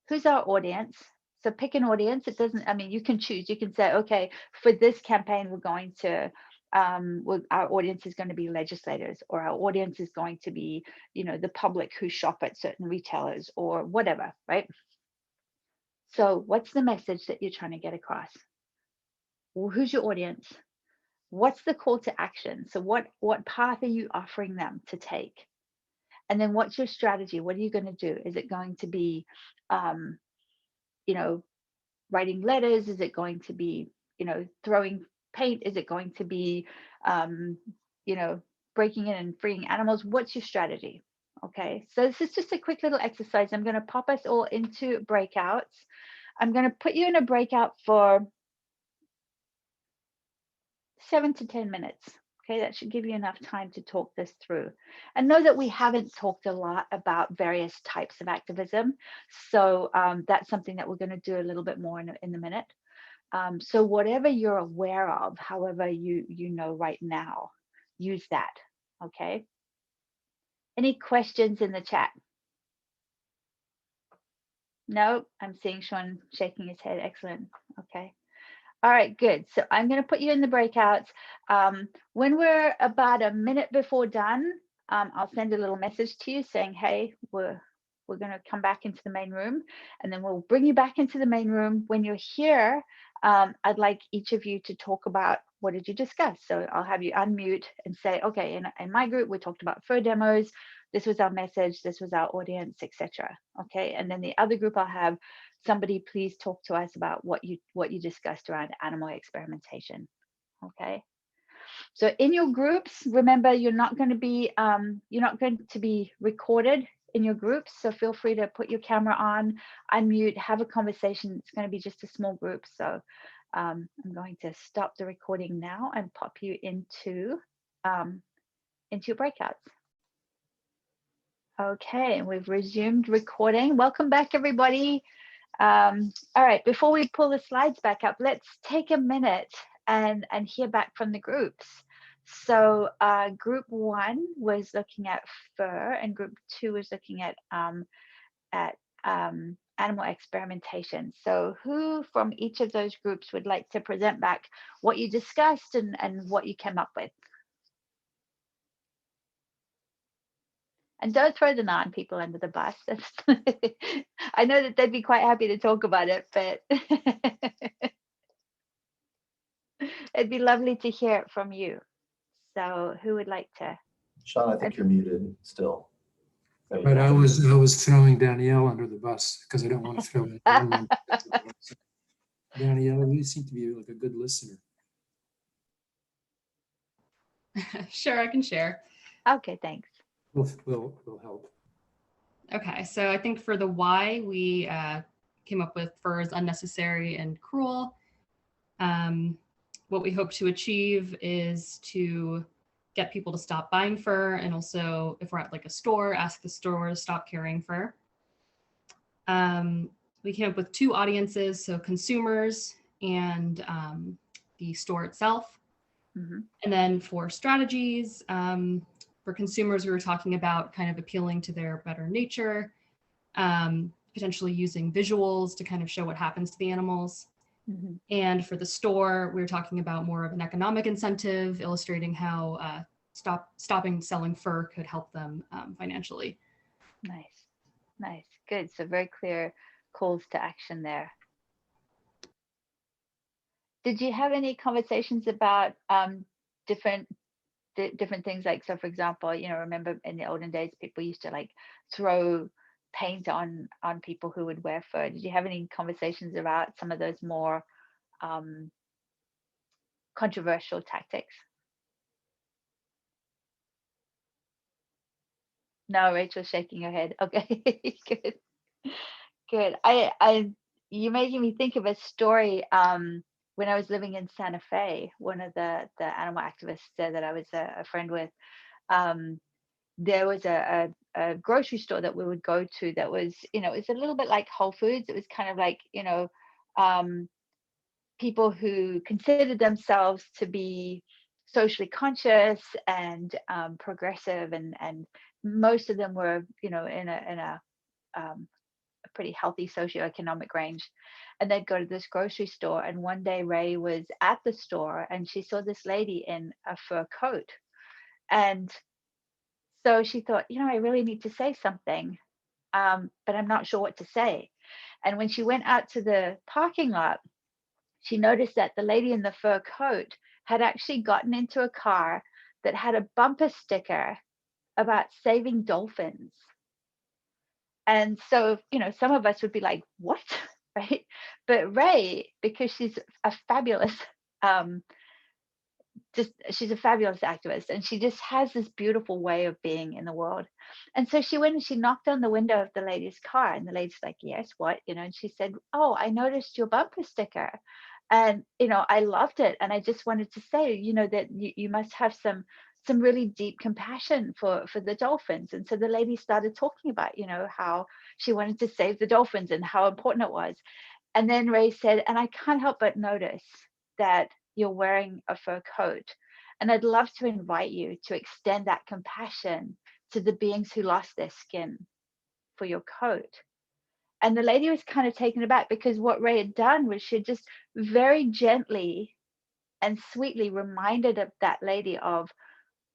C: Who's our audience? So pick an audience. It doesn't, I mean, you can choose. You can say, okay, for this campaign, we're going to, our audience is going to be legislators, or our audience is going to be, the public who shop at certain retailers or whatever, right? So what's the message that you're trying to get across? Well, who's your audience? What's the call to action? So what path are you offering them to take? And then what's your strategy? What are you going to do? Is it going to be, writing letters? Is it going to be, throwing paint? Is it going to be, breaking in and freeing animals? What's your strategy? Okay, so this is just a quick little exercise. I'm going to pop us all into breakouts. I'm going to put you in a breakout for 7 to 10 minutes. Okay, that should give you enough time to talk this through. And know that we haven't talked a lot about various types of activism. So that's something that we're going to do a little bit more in a minute. So whatever you're aware of, however you know right now, use that. Okay. Any questions in the chat? No, I'm seeing Sean shaking his head. Excellent. Okay. All right, good. So I'm going to put you in the breakouts. When we're about a minute before done, I'll send a little message to you saying, hey, we're going to come back into the main room, and then we'll bring you back into the main room. When you're here, I'd like each of you to talk about what did you discuss. So I'll have you unmute and say, okay, in my group, we talked about fur demos. This was our message. This was our audience, etc. Okay, and then the other group, I'll have somebody please talk to us about what you discussed around animal experimentation. Okay, so in your groups, remember you're not going to be recorded in your groups, so feel free to put your camera on, unmute, have a conversation. It's going to be just a small group, so I'm going to stop the recording now and pop you into your breakouts. Okay, we've resumed recording. Welcome back, everybody. All right, before we pull the slides back up, let's take a minute and hear back from the groups. So group 1 was looking at fur, and group 2 was looking at animal experimentation. So who from each of those groups would like to present back what you discussed and what you came up with? And don't throw the NARN people under the bus. I know that they'd be quite happy to talk about it, but it'd be lovely to hear it from you. So who would like to?
D: Sean, I think you're muted still.
E: But I was throwing Danielle under the bus because I don't want to throw anyone under the bus. Danielle, you seem to be like a good listener.
F: Sure, I can share.
C: Okay, thanks.
E: Will help.
F: Okay, so I think for the why, we came up with fur is unnecessary and cruel. what we hope to achieve is to get people to stop buying fur, and also if we're at like a store, ask the store to stop carrying fur. We came up with two audiences, so consumers and the store itself.
C: Mhm.
F: And then for strategies, for consumers, we were talking about kind of appealing to their better nature, potentially using visuals to kind of show what happens to the animals.
C: Mhm.
F: And for the store, we were talking about more of an economic incentive, illustrating how stopping selling fur could help them financially.
C: Nice, nice, good. So very clear calls to action there. Did you have any conversations about different things? Like, so for example, you know, remember in the olden days, people used to like throw paint on people who would wear fur. Did you have any conversations about some of those more controversial tactics? No, Rachel's shaking her head. Okay, good, good. You're making me think of a story. When I was living in Santa Fe, one of the animal activists there that I was a friend with, there was a grocery store that we would go to that was, you know, it's a little bit like Whole Foods. It was kind of like, you know, people who considered themselves to be socially conscious and progressive, and most of them were, you know, in a pretty healthy socioeconomic range. And they'd go to this grocery store, and one day Ray was at the store and she saw this lady in a fur coat, and so she thought, you know, I really need to say something, but I'm not sure what to say. And when she went out to the parking lot, she noticed that the lady in the fur coat had actually gotten into a car that had a bumper sticker about saving dolphins. And so, you know, some of us would be like, what? Right? But Ray, because she's a fabulous, she's a fabulous activist, and she just has this beautiful way of being in the world. And so she went and she knocked on the window of the lady's car, and the lady's like, yes, what? You know, and she said, oh, I noticed your bumper sticker, and, you know, I loved it. And I just wanted to say, you know, that you must have some really deep compassion for the dolphins. And so the lady started talking about, you know, how she wanted to save the dolphins and how important it was. And then Ray said, and I can't help but notice that you're wearing a fur coat, and I'd love to invite you to extend that compassion to the beings who lost their skin for your coat. And the lady was kind of taken aback, because what Ray had done was she just very gently and sweetly reminded that lady of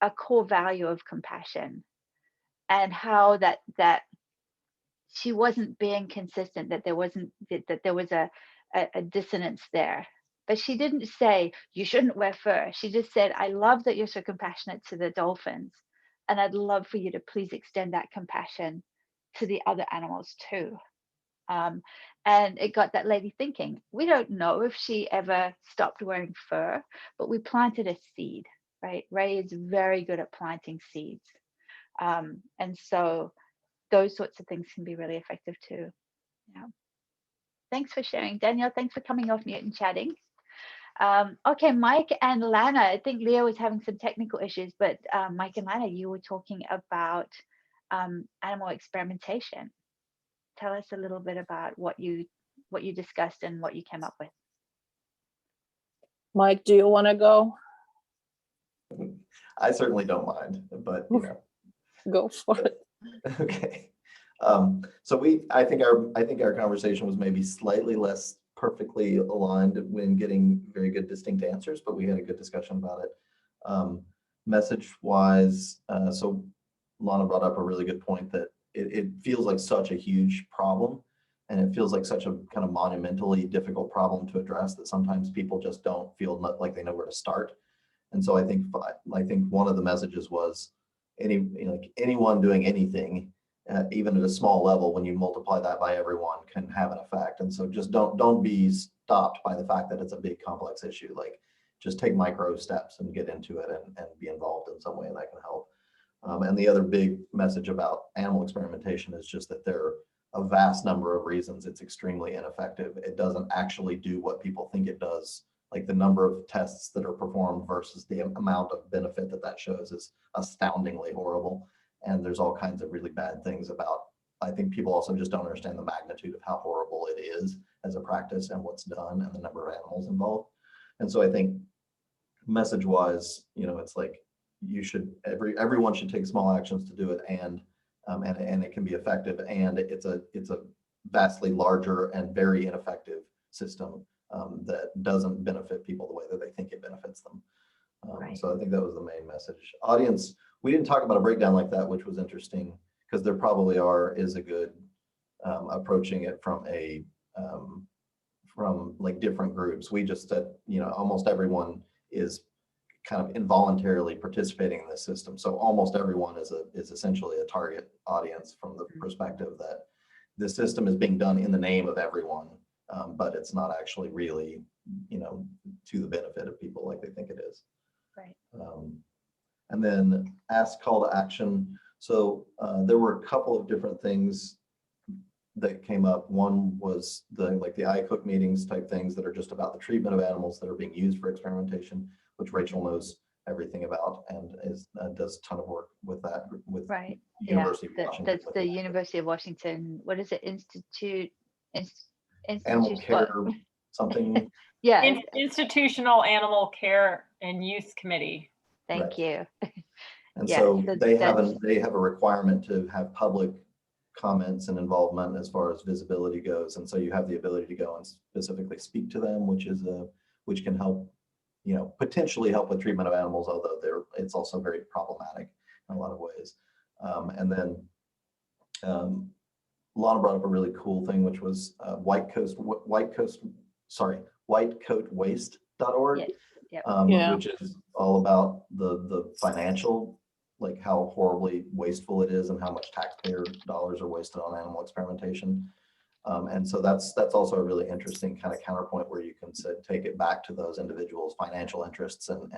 C: a core value of compassion, and how that she wasn't being consistent, that there wasn't, that there was a dissonance there. But she didn't say, you shouldn't wear fur. She just said, I love that you're so compassionate to the dolphins, and I'd love for you to please extend that compassion to the other animals too. And it got that lady thinking. We don't know if she ever stopped wearing fur, but we planted a seed, right? Ray is very good at planting seeds. And so those sorts of things can be really effective too. Yeah. Thanks for sharing, Danielle. Thanks for coming off mute and chatting. Okay, Mike and Lana, I think Leo was having some technical issues, but Mike and Lana, you were talking about animal experimentation. Tell us a little bit about what you discussed and what you came up with.
G: Mike, do you want to go?
D: I certainly don't mind, but you know.
G: Go for it.
D: Okay. So I think our conversation was maybe slightly less perfectly aligned when getting very good distinct answers, but we had a good discussion about it. Message wise, so Lana brought up a really good point that it feels like such a huge problem, and it feels like such a kind of monumentally difficult problem to address that sometimes people just don't feel like they know where to start. And so I think one of the messages was anyone doing anything, even at a small level, when you multiply that by everyone, can have an effect. And so just don't be stopped by the fact that it's a big complex issue. Like, just take micro steps and get into it and be involved in some way that can help. And the other big message about animal experimentation is just that there are a vast number of reasons it's extremely ineffective. It doesn't actually do what people think it does like the number of tests that are performed versus the amount of benefit that that shows is astoundingly horrible. And there's all kinds of really bad things about, I think people also just don't understand the magnitude of how horrible it is as a practice and what's done and the number of animals involved. And so I think message wise, you know, it's like you should, everyone should take small actions to do it, and it can be effective, and it's a vastly larger and very ineffective system that doesn't benefit people the way that they think it benefits them.
C: Right.
D: So I think that was the main message. Audience, we didn't talk about a breakdown like that, which was interesting, because there probably is a good approaching it from like different groups. We just said, you know, almost everyone is kind of involuntarily participating in this system. So almost everyone is essentially a target audience from the perspective that the system is being done in the name of everyone, but it's not actually really, you know, to the benefit of people like they think it is.
C: Right.
D: And then ask call to action. So there were a couple of different things that came up. One was the iCook meetings type things that are just about the treatment of animals that are being used for experimentation, which Rachel knows everything about and does a ton of work with that. With
C: Right.
D: University of Washington.
C: That's the University of Washington. What is it?
D: Animal care something.
C: Yeah.
B: Institutional Animal Care and Use Committee.
C: Thank
D: Right.
C: you.
D: And
C: Yeah,
D: so
C: so
D: they have
C: that's-
D: a requirement to have public comments and involvement as far as visibility goes. And so you have the ability to go and specifically speak to them, which which can help, you know, potentially help with treatment of animals, although it's also very problematic in a lot of ways. And then Lana brought up a really cool thing, which was whitecoatwaste.org.
C: Yes. Yep.
G: Yeah.
D: Which is all about the financial, like how horribly wasteful it is and how much taxpayer dollars are wasted on animal experimentation. And so that's also a really interesting kind of counterpoint where you can take it back to those individuals' financial interests and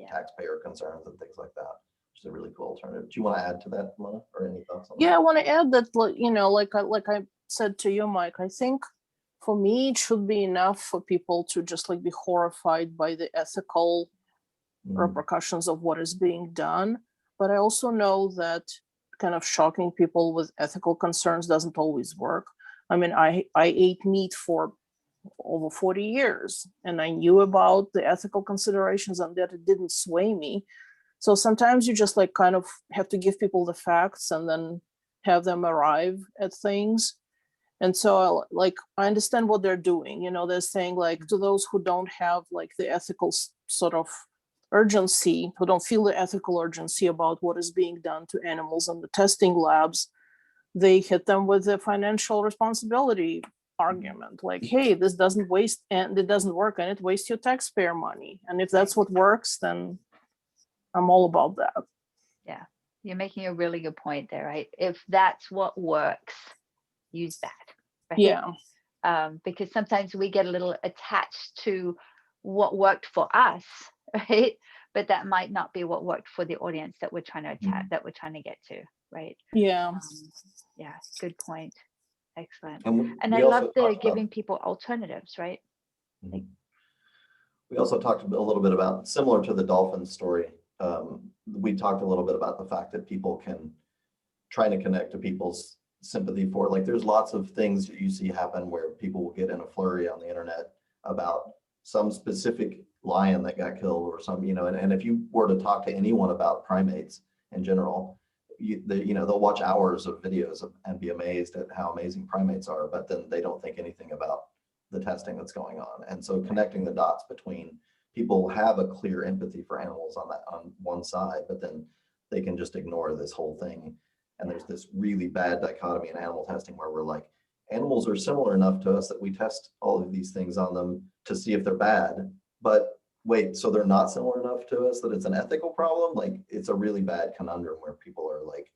D: taxpayer concerns and things like that, which is a really cool alternative. Do you want to add to that, Lana, or any thoughts on that?
G: Yeah, I want to add that, you know, like I said to you, Mike, I think for me, it should be enough for people to just like be horrified by the ethical repercussions of what is being done. But I also know that kind of shocking people with ethical concerns doesn't always work. I mean, I ate meat for over 40 years and I knew about the ethical considerations and that it didn't sway me. So sometimes you just like kind of have to give people the facts and then have them arrive at things. And so like, I understand what they're doing, you know, they're saying like to those who don't have like the ethical sort of urgency, who don't feel the ethical urgency about what is being done to animals in the testing labs, they hit them with the financial responsibility argument. Like, hey, this doesn't waste and it doesn't work and it wastes your taxpayer money. And if that's what works, then I'm all about that.
C: Yeah. You're making a really good point there, right? If that's what works, use that. Right?
G: Yeah.
C: Because sometimes we get a little attached to what worked for us, right? But that might not be what worked for the audience that we're trying to attack, that we're trying to get to, right?
G: Yeah.
C: Yeah, good point. Excellent.
D: And
C: And
D: we
C: I
D: also
C: love the
D: talked about-
C: giving people alternatives, right?
D: We also talked a little bit about, similar to the dolphin story, we talked a little bit about the fact that people can try to connect to people's sympathy for, like, there's lots of things that you see happen where people will get in a flurry on the internet about some specific lion that got killed or some, you know, and if you were to talk to anyone about primates in general, they'll watch hours of videos and be amazed at how amazing primates are, but then they don't think anything about the testing that's going on. And so connecting the dots between people have a clear empathy for animals on one side, but then they can just ignore this whole thing. And there's this really bad dichotomy in animal testing where we're like, animals are similar enough to us that we test all of these things on them to see if they're bad. But wait, so they're not similar enough to us that it's an ethical problem? Like, it's a really bad conundrum where people are like,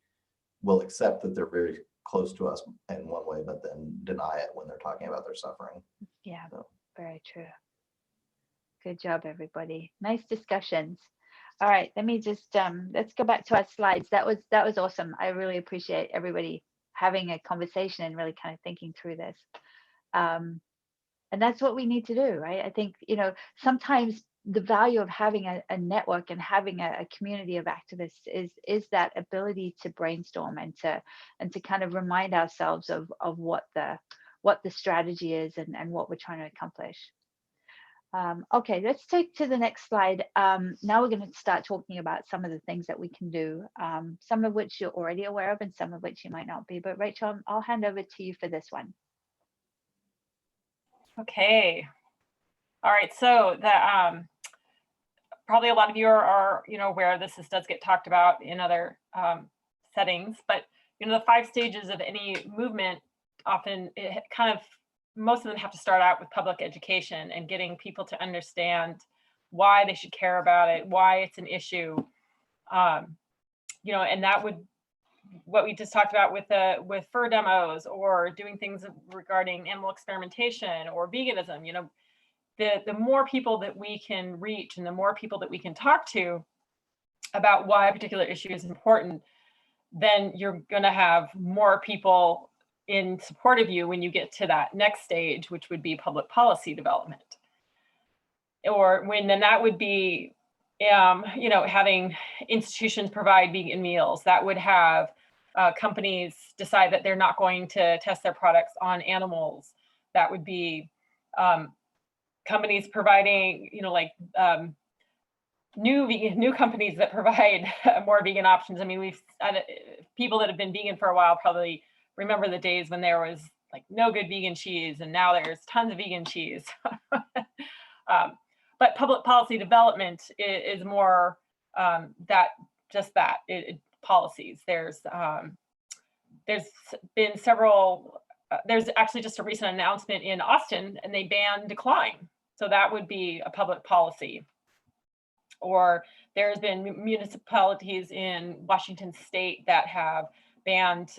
D: will accept that they're very close to us in one way, but then deny it when they're talking about their suffering.
C: Yeah, very true. Good job, everybody. Nice discussions. All right, let me just let's go back to our slides. That was awesome. I really appreciate everybody having a conversation and really kind of thinking through this. And that's what we need to do, right? I think, you know, sometimes the value of having a network and having a community of activists is that ability to brainstorm and to kind of remind ourselves of what the strategy is and what we're trying to accomplish. Okay, let's take to the next slide. Now we're going to start talking about some of the things that we can do, some of which you're already aware of and some of which you might not be. But Rachel, I'll hand over to you for this one.
B: Okay. All right. So the probably a lot of you are aware this does get talked about in other settings, but the 5 stages of any movement often most of them have to start out with public education and getting people to understand why they should care about it, why it's an issue, and that would what we just talked about with fur demos or doing things regarding animal experimentation or veganism. The more people that we can reach and the more people that we can talk to about why a particular issue is important, then you're going to have more people in support of you when you get to that next stage, which would be public policy development. Or then that would be, having institutions provide vegan meals. That would have companies decide that they're not going to test their products on animals. That would be companies providing, new companies that provide more vegan options. I mean, we've people that have been vegan for a while probably remember the days when there was like no good vegan cheese, and now there's tons of vegan cheese. But public policy development is more policies. There's been several. There's actually just a recent announcement in Austin, and they banned decline. So that would be a public policy. Or there's been municipalities in Washington state that have banned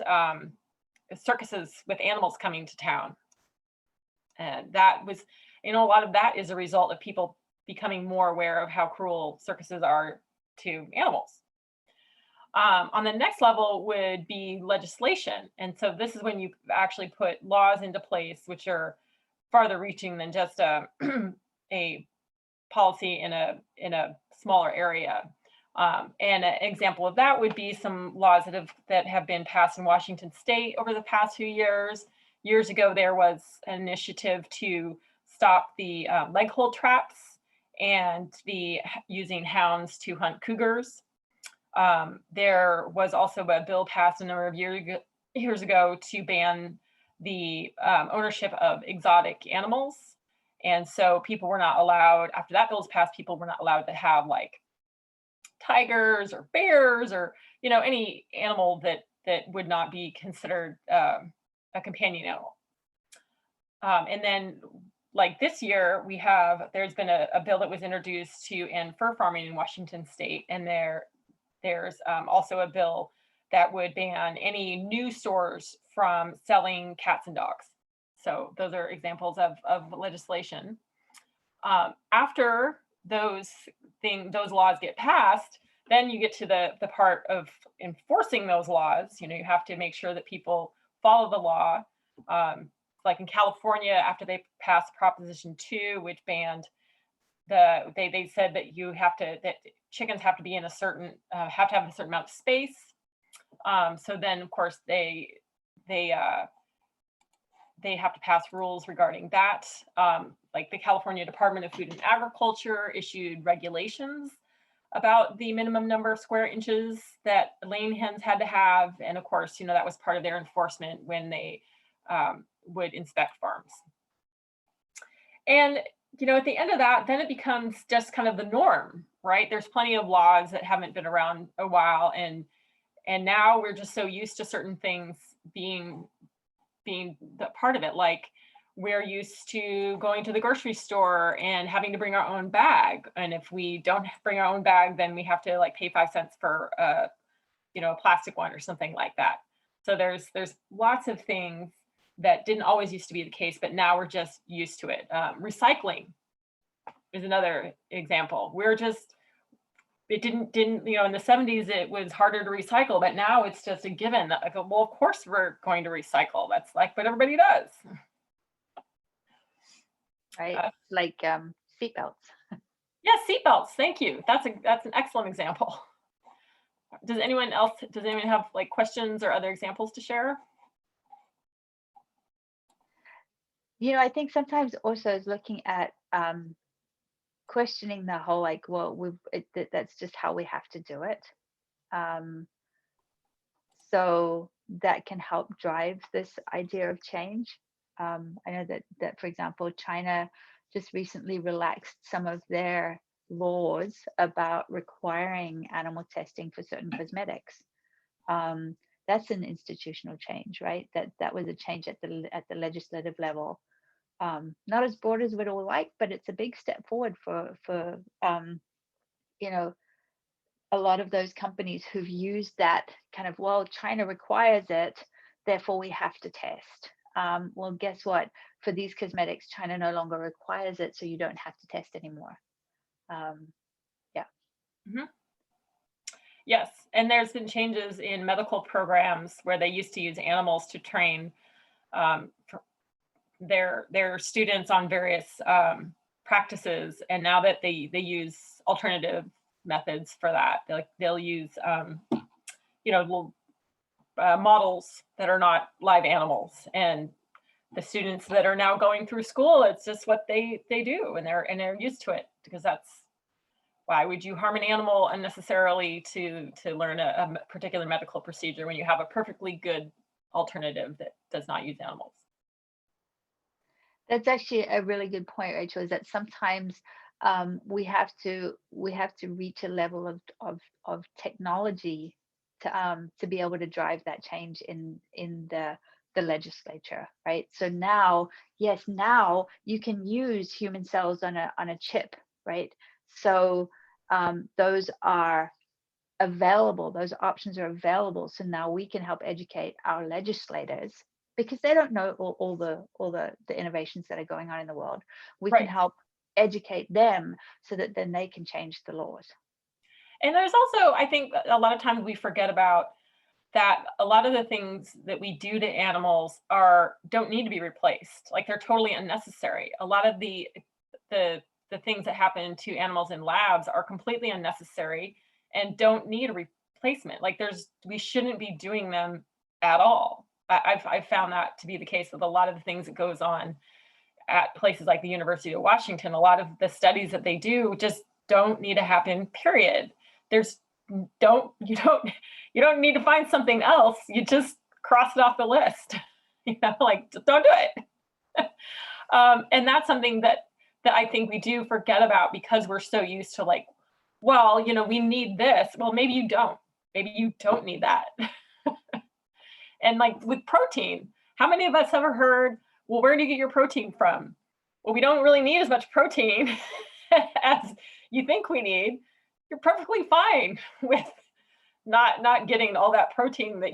B: circuses with animals coming to town. And that was, a lot of that is a result of people becoming more aware of how cruel circuses are to animals. On the next level would be legislation. And so this is when you actually put laws into place, which are farther reaching than just a policy in a smaller area. And an example of that would be some laws that have been passed in Washington state over the past few years. Years ago, there was an initiative to stop the leg hold traps and the using hounds to hunt cougars. There was also a bill passed a number of years ago to ban the ownership of exotic animals. And so people were not allowed, after that bill was passed, people were not allowed to have like tigers or bears or, any animal that would not be considered a companion animal. And then like this year, there's been a bill that was introduced to end fur farming in Washington state. And there's also a bill that would ban any new stores from selling cats and dogs. So those are examples of legislation. After those laws get passed, then you get to the part of enforcing those laws. You have to make sure that people follow the law. Like in California, after they passed Proposition 2, which banned they said that that chickens have to be in a certain have to have a certain amount of space. So then, of course, they have to pass rules regarding that. Like the California Department of Food and Agriculture issued regulations about the minimum number of square inches that laying hens had to have. And of course, that was part of their enforcement when they would inspect farms. And, at the end of that, then it becomes just kind of the norm, right? There's plenty of laws that haven't been around a while. And now we're just so used to certain things being the part of it. Like we're used to going to the grocery store and having to bring our own bag. And if we don't bring our own bag, then we have to like pay 5 cents for a plastic one or something like that. So there's lots of things that didn't always used to be the case, but now we're just used to it. Recycling is another example. It didn't, in the 70s, it was harder to recycle, but now it's just a given. Well, of course we're going to recycle. That's like what everybody does.
C: right? Like seatbelts.
B: Yes, seatbelts. Thank you. That's an excellent example. Does anyone have like questions or other examples to share?
C: You know, I think sometimes also is looking at questioning the whole like, well, that's just how we have to do it. So that can help drive this idea of change. I know that, for example, China just recently relaxed some of their laws about requiring animal testing for certain cosmetics. That's an institutional change, right? That was a change at the legislative level. Not as broad as we'd all like, but it's a big step forward for you know, a lot of those companies who've used that kind of, well, China requires it, therefore we have to test. Well, guess what? For these cosmetics, China no longer requires it, so you don't have to test anymore. Yeah.
B: Mm-hmm. Yes, and there's been changes in medical programs where they used to use animals to train their students on various practices, and now that they use alternative methods for that, they'll use models that are not live animals, and the students that are now going through school, it's just what they do, and they're used to it, because that's, why would you harm an animal unnecessarily to learn a particular medical procedure when you have a perfectly good alternative that does not use animals?
C: That's actually a really good point, Rachel, is that sometimes we have to reach a level of technology to be able to drive that change in the legislature, right? So now, yes, now you can use human cells on a chip, right? So those are available, those options are available. So now we can help educate our legislators, because they don't know all the innovations that are going on in the world. We can help educate them so that then they can change the laws.
B: And there's also, I think a lot of times we forget about that a lot of the things that we do to animals don't need to be replaced. Like, they're totally unnecessary. A lot of the things that happen to animals in labs are completely unnecessary and don't need a replacement. Like, we shouldn't be doing them at all. I've found that to be the case with a lot of the things that goes on at places like the University of Washington. A lot of the studies that they do just don't need to happen, period. You don't need to find something else. You just cross it off the list. Like, just don't do it. And that's something that I think we do forget about, because we're so used to, like, well, we need this. Well, maybe you don't. Maybe you don't need that. And like with protein, how many of us ever heard, well, where do you get your protein from? Well, we don't really need as much protein as you think we need. You're perfectly fine with not getting all that protein that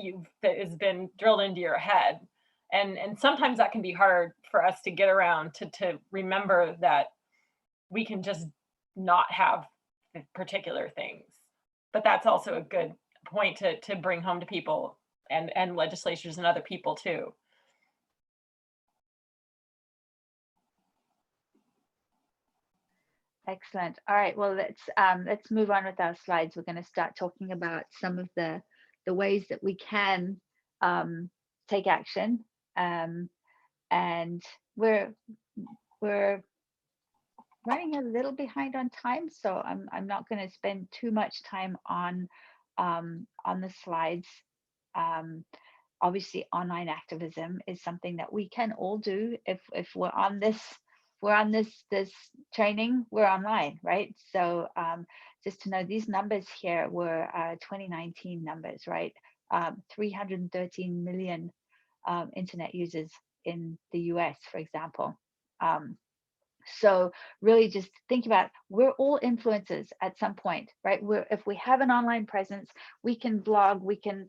B: has been drilled into your head. And sometimes that can be hard for us to get around to remember that we can just not have particular things. But that's also a good point to bring home to people and legislatures and other people too.
C: Excellent. All right. Well, let's move on with our slides. We're going to start talking about some of the ways that we can take action. And we're running a little behind on time, so I'm not going to spend too much time on the slides. Obviously, online activism is something that we can all do. If we're on this training, we're online, right? So just to know, these numbers here were 2019 numbers, right? 313 million internet users in the US, for example. So really just think about, we're all influencers at some point, right? If we have an online presence, we can blog, we can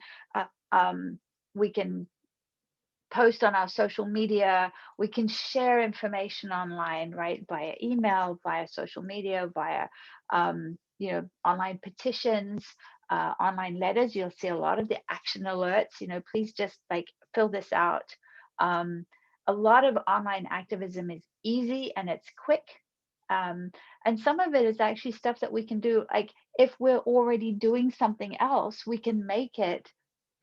C: post on our social media, we can share information online, right? Via email, via social media, via online petitions, online letters. You'll see a lot of the action alerts. Please just like fill this out. a lot of online activism is easy and it's quick. And some of it is actually stuff that we can do. Like if we're already doing something else, we can make it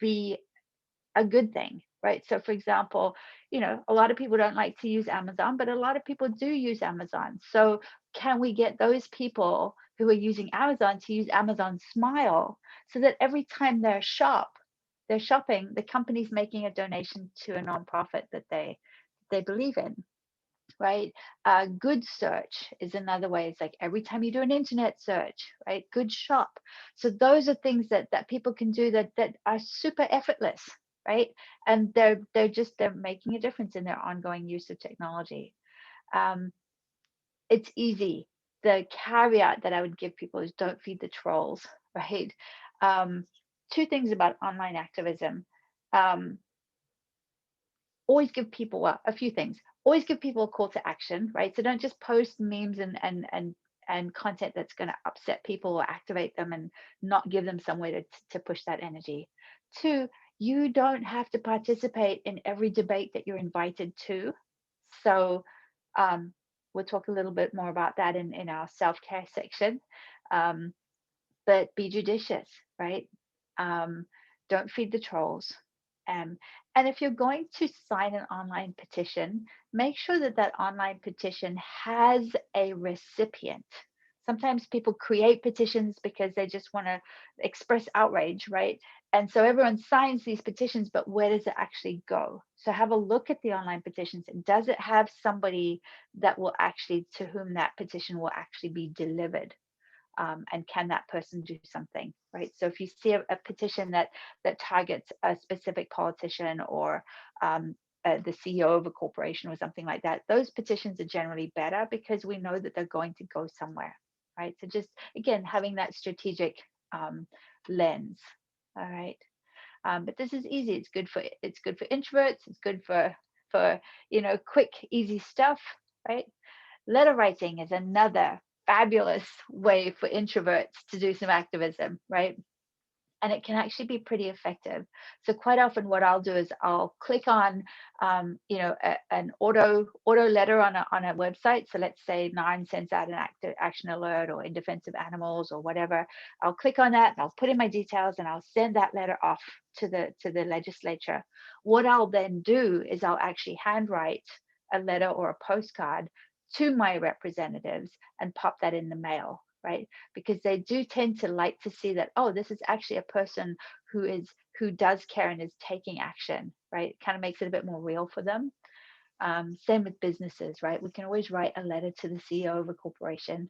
C: be a good thing, right? So for example, you know, a lot of people don't like to use Amazon, but a lot of people do use Amazon. So can we get those people who are using Amazon to use Amazon Smile, so that every time they're shopping, the company's making a donation to a nonprofit that they believe in, right? Good search is another way. It's like every time you do an internet search, right? Good shop. So those are things that people can do that are super effortless, right? And they're making a difference in their ongoing use of technology. It's easy. The caveat that I would give people is don't feed the trolls, right? Two things about online activism. Always give people a few things. Always give people a call to action, right? So don't just post memes and content that's going to upset people or activate them and not give them somewhere to push that energy. Two, you don't have to participate in every debate that you're invited to. So we'll talk a little bit more about that in our self-care section. But be judicious, right? Don't feed the trolls. And if you're going to sign an online petition, make sure that that online petition has a recipient. Sometimes people create petitions because they just want to express outrage, right? And so everyone signs these petitions, but where does it actually go? So have a look at the online petitions. Does it have somebody that will actually, to whom that petition will actually be delivered? And can that person do something, right? So if you see a petition that targets a specific politician or the CEO of a corporation or something like that, those petitions are generally better because we know that they're going to go somewhere, right? So just, again, having that strategic lens, all right? But this is easy. It's good for introverts. It's good for quick, easy stuff, right? Letter writing is another fabulous way for introverts to do some activism, right? And it can actually be pretty effective. So quite often what I'll do is I'll click on an auto letter on a website. So let's say NARN sends out an action alert, or in defense of animals or whatever. I'll click on that and I'll put in my details and I'll send that letter off to the legislature. What I'll then do is I'll actually handwrite a letter or a postcard to my representatives and pop that in the mail, right? Because they do tend to like to see that, oh, this is actually a person who does care and is taking action, right? It kind of makes it a bit more real for them. Same with businesses, right? We can always write a letter to the CEO of a corporation,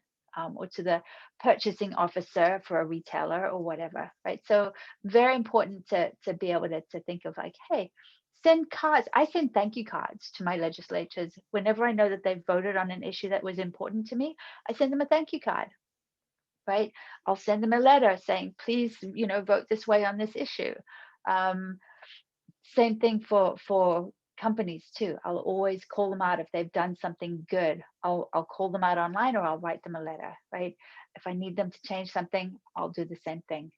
C: or to the purchasing officer for a retailer or whatever, right? So very important to be able to think of like, hey, send cards. I send thank you cards to my legislators whenever I know that they've voted on an issue that was important to me. I send them a thank you card, right? I'll send them a letter saying, please, vote this way on this issue. Same thing for companies too. I'll always call them out if they've done something good. I'll call them out online, or I'll write them a letter, right? If I need them to change something, I'll do the same thing.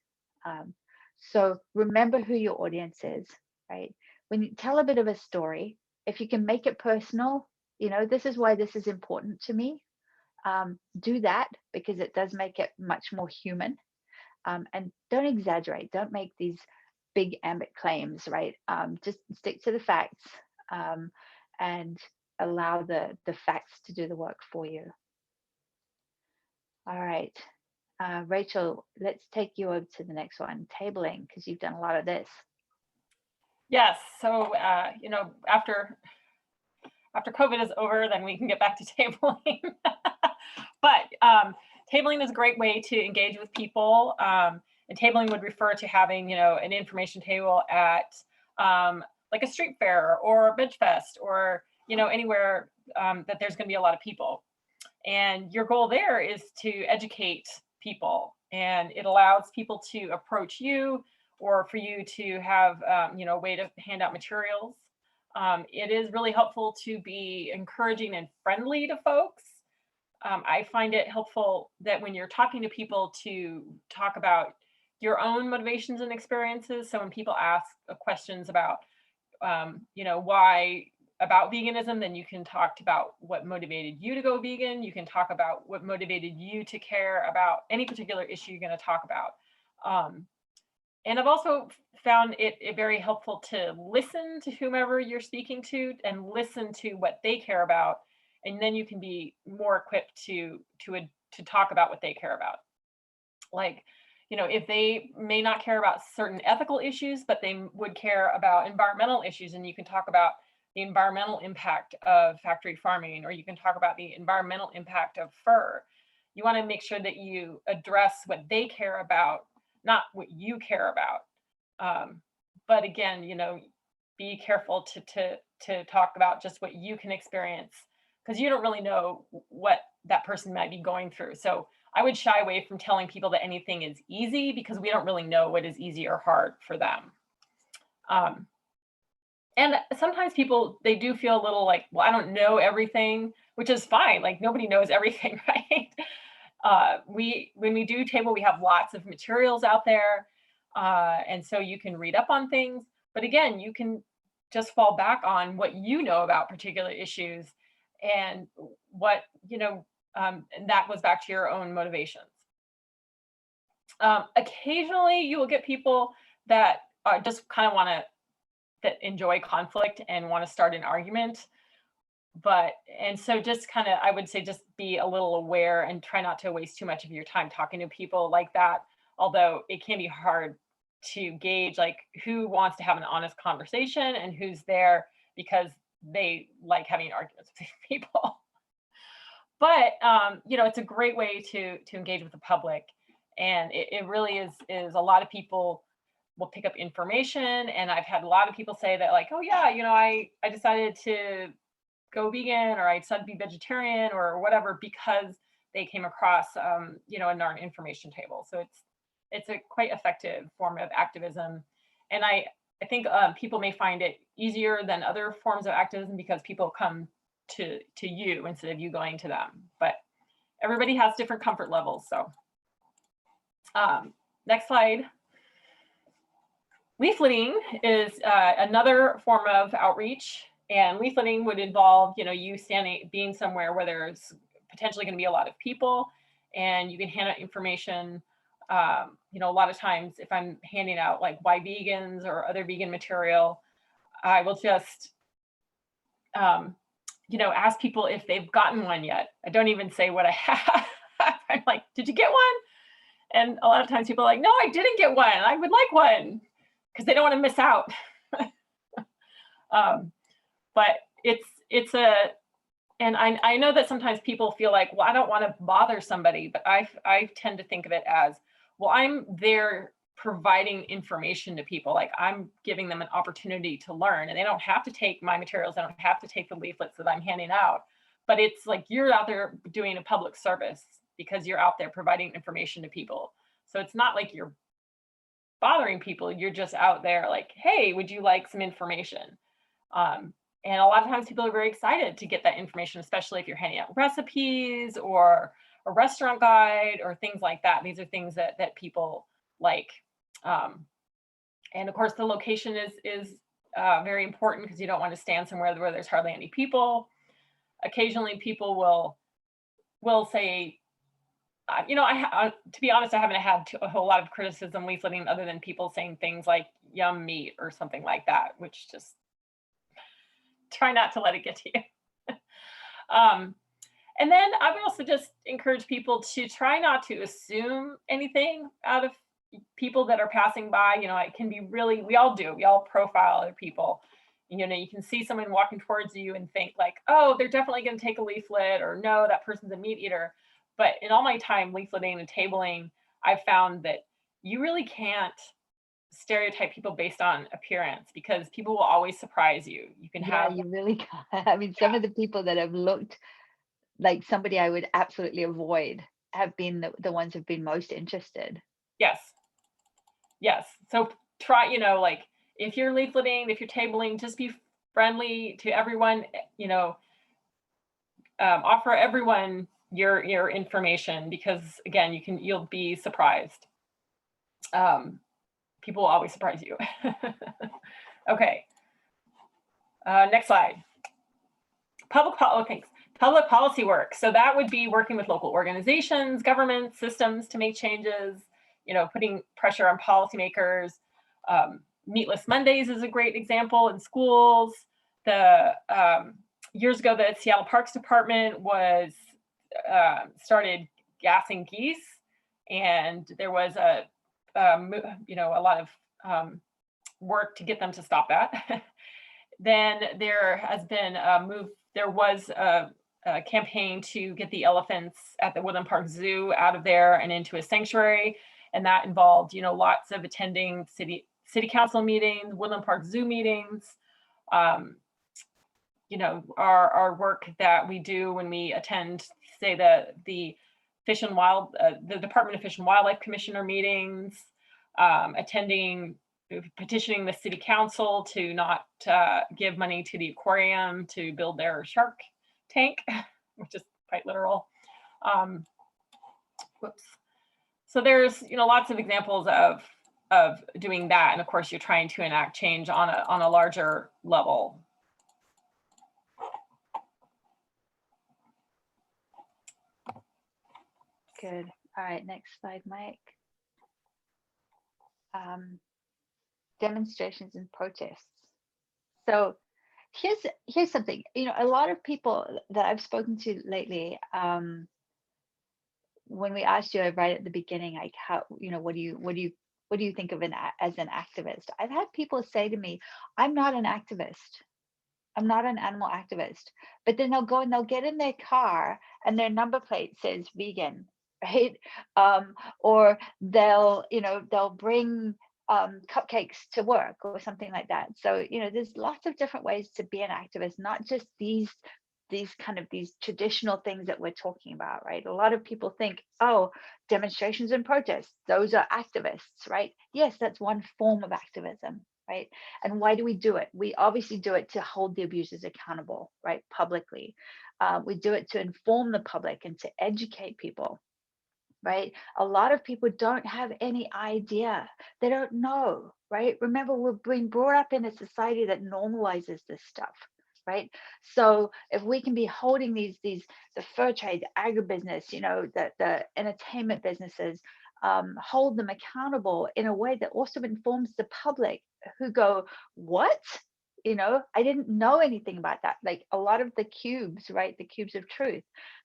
C: So remember who your audience is, right? When you tell a bit of a story, if you can make it personal, this is why this is important to me. Do that, because it does make it much more human. And don't exaggerate. Don't make these big ambit claims, right? Just stick to the facts, and allow the facts to do the work for you. All right, Rachel, let's take you over to the next one, tabling, because you've done a lot of this.
B: Yes. So, after COVID is over, then we can get back to tabling. But tabling is a great way to engage with people. And tabling would refer to having, an information table at like a street fair or a bench fest, or, anywhere that there's going to be a lot of people. And your goal there is to educate people, and it allows people to approach you, or for you to have, a way to hand out materials. It is really helpful to be encouraging and friendly to folks. I find it helpful that when you're talking to people, to talk about your own motivations and experiences. So when people ask questions about, why about veganism, then you can talk about what motivated you to go vegan. You can talk about what motivated you to care about any particular issue you're going to talk about. And I've also found it very helpful to listen to whomever you're speaking to and listen to what they care about. And then you can be more equipped to talk about what they care about. Like, you know, if they may not care about certain ethical issues, but they would care about environmental issues, and you can talk about the environmental impact of factory farming, or you can talk about the environmental impact of fur. You want to make sure that you address what they care about, not what you care about. But again, you know, be careful to talk about just what you can experience, because you don't really know what that person might be going through. So I would shy away from telling people that anything is easy, because we don't really know what is easy or hard for them. And sometimes people, they do feel a little like, well, I don't know everything, which is fine. Like, nobody knows everything, right? When we do table, we have lots of materials out there. And so you can read up on things. But again, you can just fall back on what you know about particular issues, and what, you know, and that goes back to your own motivations. Occasionally, you will get people that just kind of that enjoy conflict and want to start an argument. And so just kind of, I would say, just be a little aware and try not to waste too much of your time talking to people like that. Although it can be hard to gauge like who wants to have an honest conversation and who's there because they like having arguments with these people. But you know, it's a great way to engage with the public, and it really is a lot of people will pick up information. And I've had a lot of people say that, like, oh yeah, you know, I decided to go vegan, or I decided to be vegetarian, or whatever, because they came across you know, a NARN information table. So it's a quite effective form of activism. And I think people may find it easier than other forms of activism because people come to you instead of you going to them. But everybody has different comfort levels. So next slide. Leafleting is another form of outreach, and leafleting would involve, you know, you being somewhere where there's potentially going to be a lot of people, and you can hand out information. You know, a lot of times if I'm handing out like why vegans or other vegan material, I will just, you know, ask people if they've gotten one yet. I don't even say what I have. I'm like, did you get one? And a lot of times people are like, no, I didn't get one. I would like one, because they don't want to miss out. But it's and I know that sometimes people feel like, well, I don't want to bother somebody, but I tend to think of it as, well, I'm there providing information to people. Like, I'm giving them an opportunity to learn, and they don't have to take my materials. They don't have to take the leaflets that I'm handing out, but it's like you're out there doing a public service because you're out there providing information to people. So it's not like you're bothering people. You're just out there like, hey, would you like some information? And a lot of times people are very excited to get that information, especially if you're handing out recipes or a restaurant guide or things like that. These are things that people like. And of course, the location is very important, because you don't want to stand somewhere where there's hardly any people. Occasionally people will say, you know, to be honest, I haven't had a whole lot of criticism leafleting other than people saying things like yum meat or something like that, which just try not to let it get to you. And then I would also just encourage people to try not to assume anything out of people that are passing by. You know, it can be really, we all profile other people. You know, you can see someone walking towards you and think like, oh, they're definitely going to take a leaflet, or no, that person's a meat eater. But in all my time leafleting and tabling, I've found that you really can't stereotype people based on appearance, because people will always surprise you. You can have,
C: you really can't. I mean, some of the people that have looked like somebody I would absolutely avoid have been the ones who've been most interested.
B: Yes. So try, you know, like if you're leafleting, if you're tabling, just be friendly to everyone, you know, offer everyone your information, because again, you'll be surprised. People will always surprise you. Okay. Next slide. Public policy work. So that would be working with local organizations, government systems to make changes, putting pressure on policymakers. Meatless Mondays is a great example in schools. Years ago, the Seattle Parks Department was started gassing geese, and there was a lot of work to get them to stop that. Then there has been there was a campaign to get the elephants at the Woodland Park Zoo out of there and into a sanctuary. And that involved, lots of attending city council meetings, Woodland Park Zoo meetings, our work that we do when we attend, say, the Department of Fish and Wildlife Commissioner meetings, petitioning the city council to not give money to the aquarium to build their shark tank, which is quite literal. So there's lots of examples of doing that, and of course you're trying to enact change on a larger level.
C: Good. All right, next slide, Mike. Demonstrations and protests. So here's something. A lot of people that I've spoken to lately, when we asked you right at the beginning, like, how, what do you think of as an activist? I've had people say to me, I'm not an activist. I'm not an animal activist. But then they'll go and they'll get in their car and their number plate says vegan, right? Or they'll bring cupcakes to work or something like that. So, there's lots of different ways to be an activist, not just these traditional things that we're talking about, right? A lot of people think, oh, demonstrations and protests, those are activists, right? Yes, that's one form of activism, right? And why do we do it? We obviously do it to hold the abusers accountable, right? Publicly. We do it to inform the public and to educate people, right? A lot of people don't have any idea. They don't know, right? Remember, we're being brought up in a society that normalizes this stuff, right? So if we can be holding the fur trade, the agribusiness, the entertainment businesses, hold them accountable in a way that also informs the public who go, what? I didn't know anything about that. Like a lot of the cubes, right? The cubes of truth,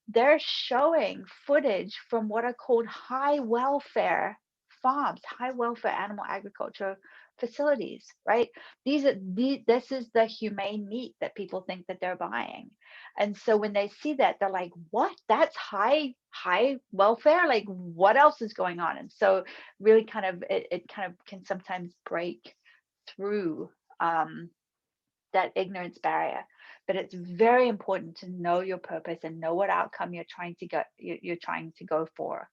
C: they're showing footage from what are called high welfare farms, high welfare animal agriculture facilities, right? This is the humane meat that people think that they're buying. And so when they see that, they're like, what? That's high welfare? Like, what else is going on? And so really it kind of can sometimes break through that ignorance barrier. But it's very important to know your purpose and know what outcome you're trying to go for.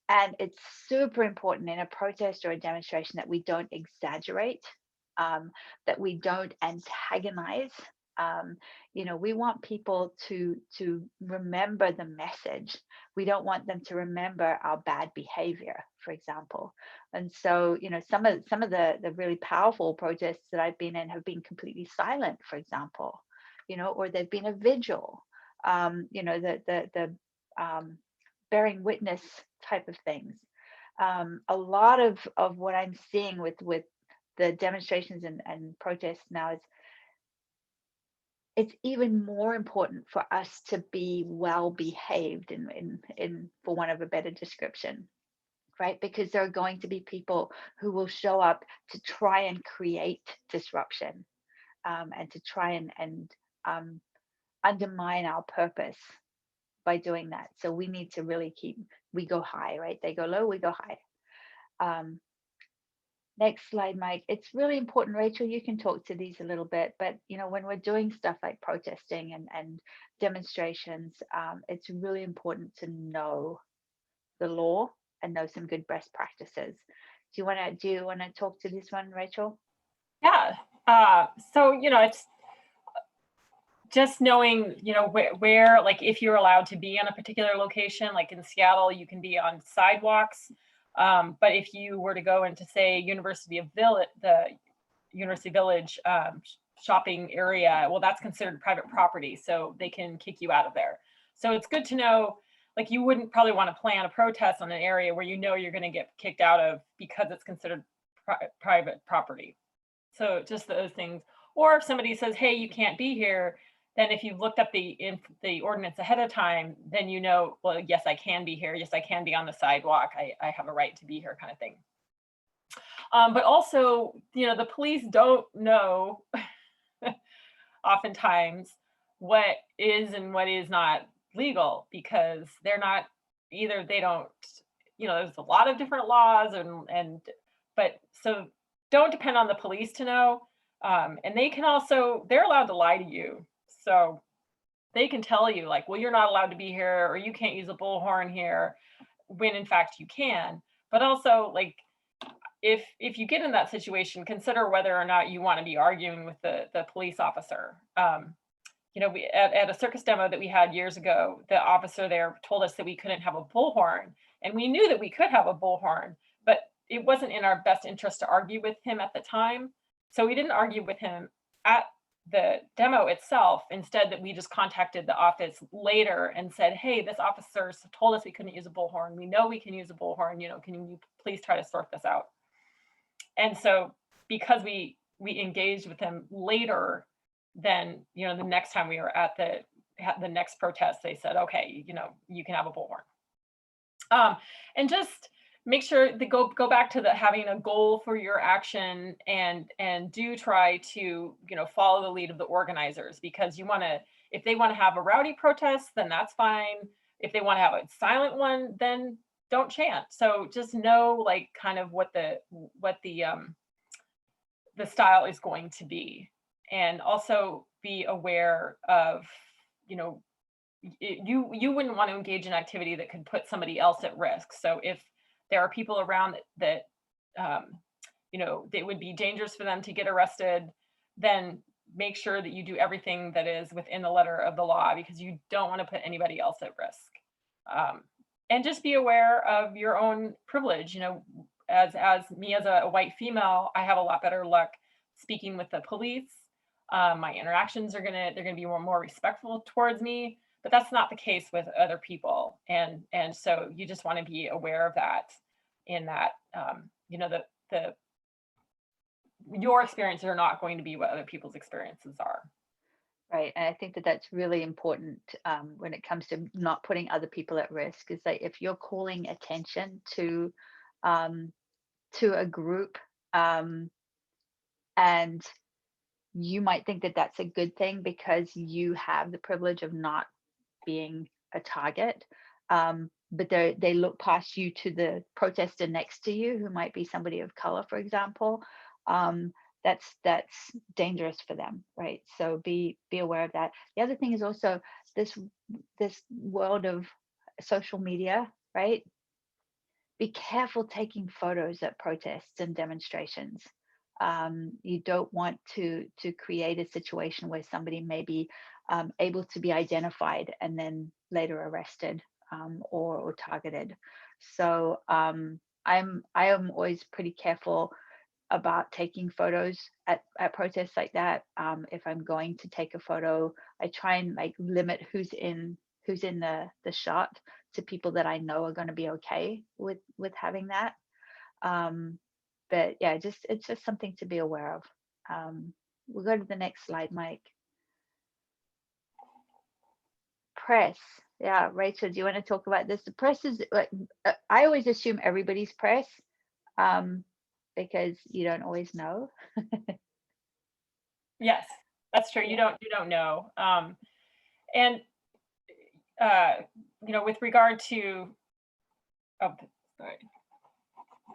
C: And it's super important in a protest or a demonstration that we don't exaggerate, that we don't antagonize. We want people to remember the message. We don't want them to remember our bad behavior, for example. And so, some of the really powerful protests that I've been in have been completely silent, for example, or they've been a vigil, the bearing witness type of things. A lot of what I'm seeing with the demonstrations and protests now is it's even more important for us to be well behaved in for want of a better description, right? Because there are going to be people who will show up to try and create disruption, and to try and undermine our purpose by doing that. So we need to really we go high, right? They go low, we go high. Next slide, Mike. It's really important, Rachel, you can talk to these a little bit, but when we're doing stuff like protesting and demonstrations, it's really important to know the law and know some good best practices. Do you want to talk to this one, Rachel?
B: Yeah. So it's just knowing, where, like, if you're allowed to be on a particular location, like in Seattle, you can be on sidewalks. But if you were to go into, say, the University Village shopping area, well, that's considered private property, so they can kick you out of there. So it's good to know, like, you wouldn't probably want to plan a protest on an area where you know you're going to get kicked out of because it's considered private property. So just those things. Or if somebody says, hey, you can't be here, then if you've looked up the ordinance ahead of time, then you know, well, yes, I can be here. Yes, I can be on the sidewalk. I have a right to be here, kind of thing. But also, you know, the police don't know oftentimes what is and what is not legal, because they're not either, they don't, you know, there's a lot of different laws but so don't depend on the police to know. And they can also, they're allowed to lie to you. So they can tell you, like, well, you're not allowed to be here, or you can't use a bullhorn here, when in fact you can. But also, like, if you get in that situation, consider whether or not you want to be arguing with the police officer. You know, we at a circus demo that we had years ago, the officer there told us that we couldn't have a bullhorn, and we knew that we could have a bullhorn, but it wasn't in our best interest to argue with him at the time. So we didn't argue with him at the demo itself. Instead, that we just contacted the office later and said, hey, this officer told us we couldn't use a bullhorn. We know we can use a bullhorn. You know, can you please try to sort this out? And so because we engaged with him later, then, you know, the next time we were at the next protest, they said, okay, you know, you can have a bullhorn. And just make sure to go back to having a goal for your action, and do try to, you know, follow the lead of the organizers, because you want to, if they want to have a rowdy protest, then that's fine. If they want to have a silent one, then don't chant. So just know, like, kind of what the style is going to be, and also be aware of, you know, you wouldn't want to engage in activity that could put somebody else at risk. So if there are people around that you know, it would be dangerous for them to get arrested, then make sure that you do everything that is within the letter of the law, because you don't want to put anybody else at risk. And just be aware of your own privilege. You know, as me as a white female, I have a lot better luck speaking with the police. My interactions are they're gonna be more respectful towards me, but that's not the case with other people. And so you just want to be aware of that, in that, you know, your experiences are not going to be what other people's experiences are.
C: Right. And I think that that's really important when it comes to not putting other people at risk, is that if you're calling attention to a group, and you might think that that's a good thing because you have the privilege of not being a target, but they look past you to the protester next to you, who might be somebody of color, for example. That's dangerous for them, right? So be aware of that. The other thing is also this world of social media, right? Be careful taking photos at protests and demonstrations. You don't want to create a situation where somebody may be able to be identified and then later arrested or targeted. So I am always pretty careful about taking photos at protests like that. If I'm going to take a photo, I try and like limit who's in the shot to people that I know are going to be okay with having that. But yeah, it's just something to be aware of. We'll go to the next slide, Mike. Press. Yeah, Rachel, do you want to talk about this? The press is, I always assume everybody's press, because you don't always know.
B: Yes, that's true. You don't know. And you know, with regard to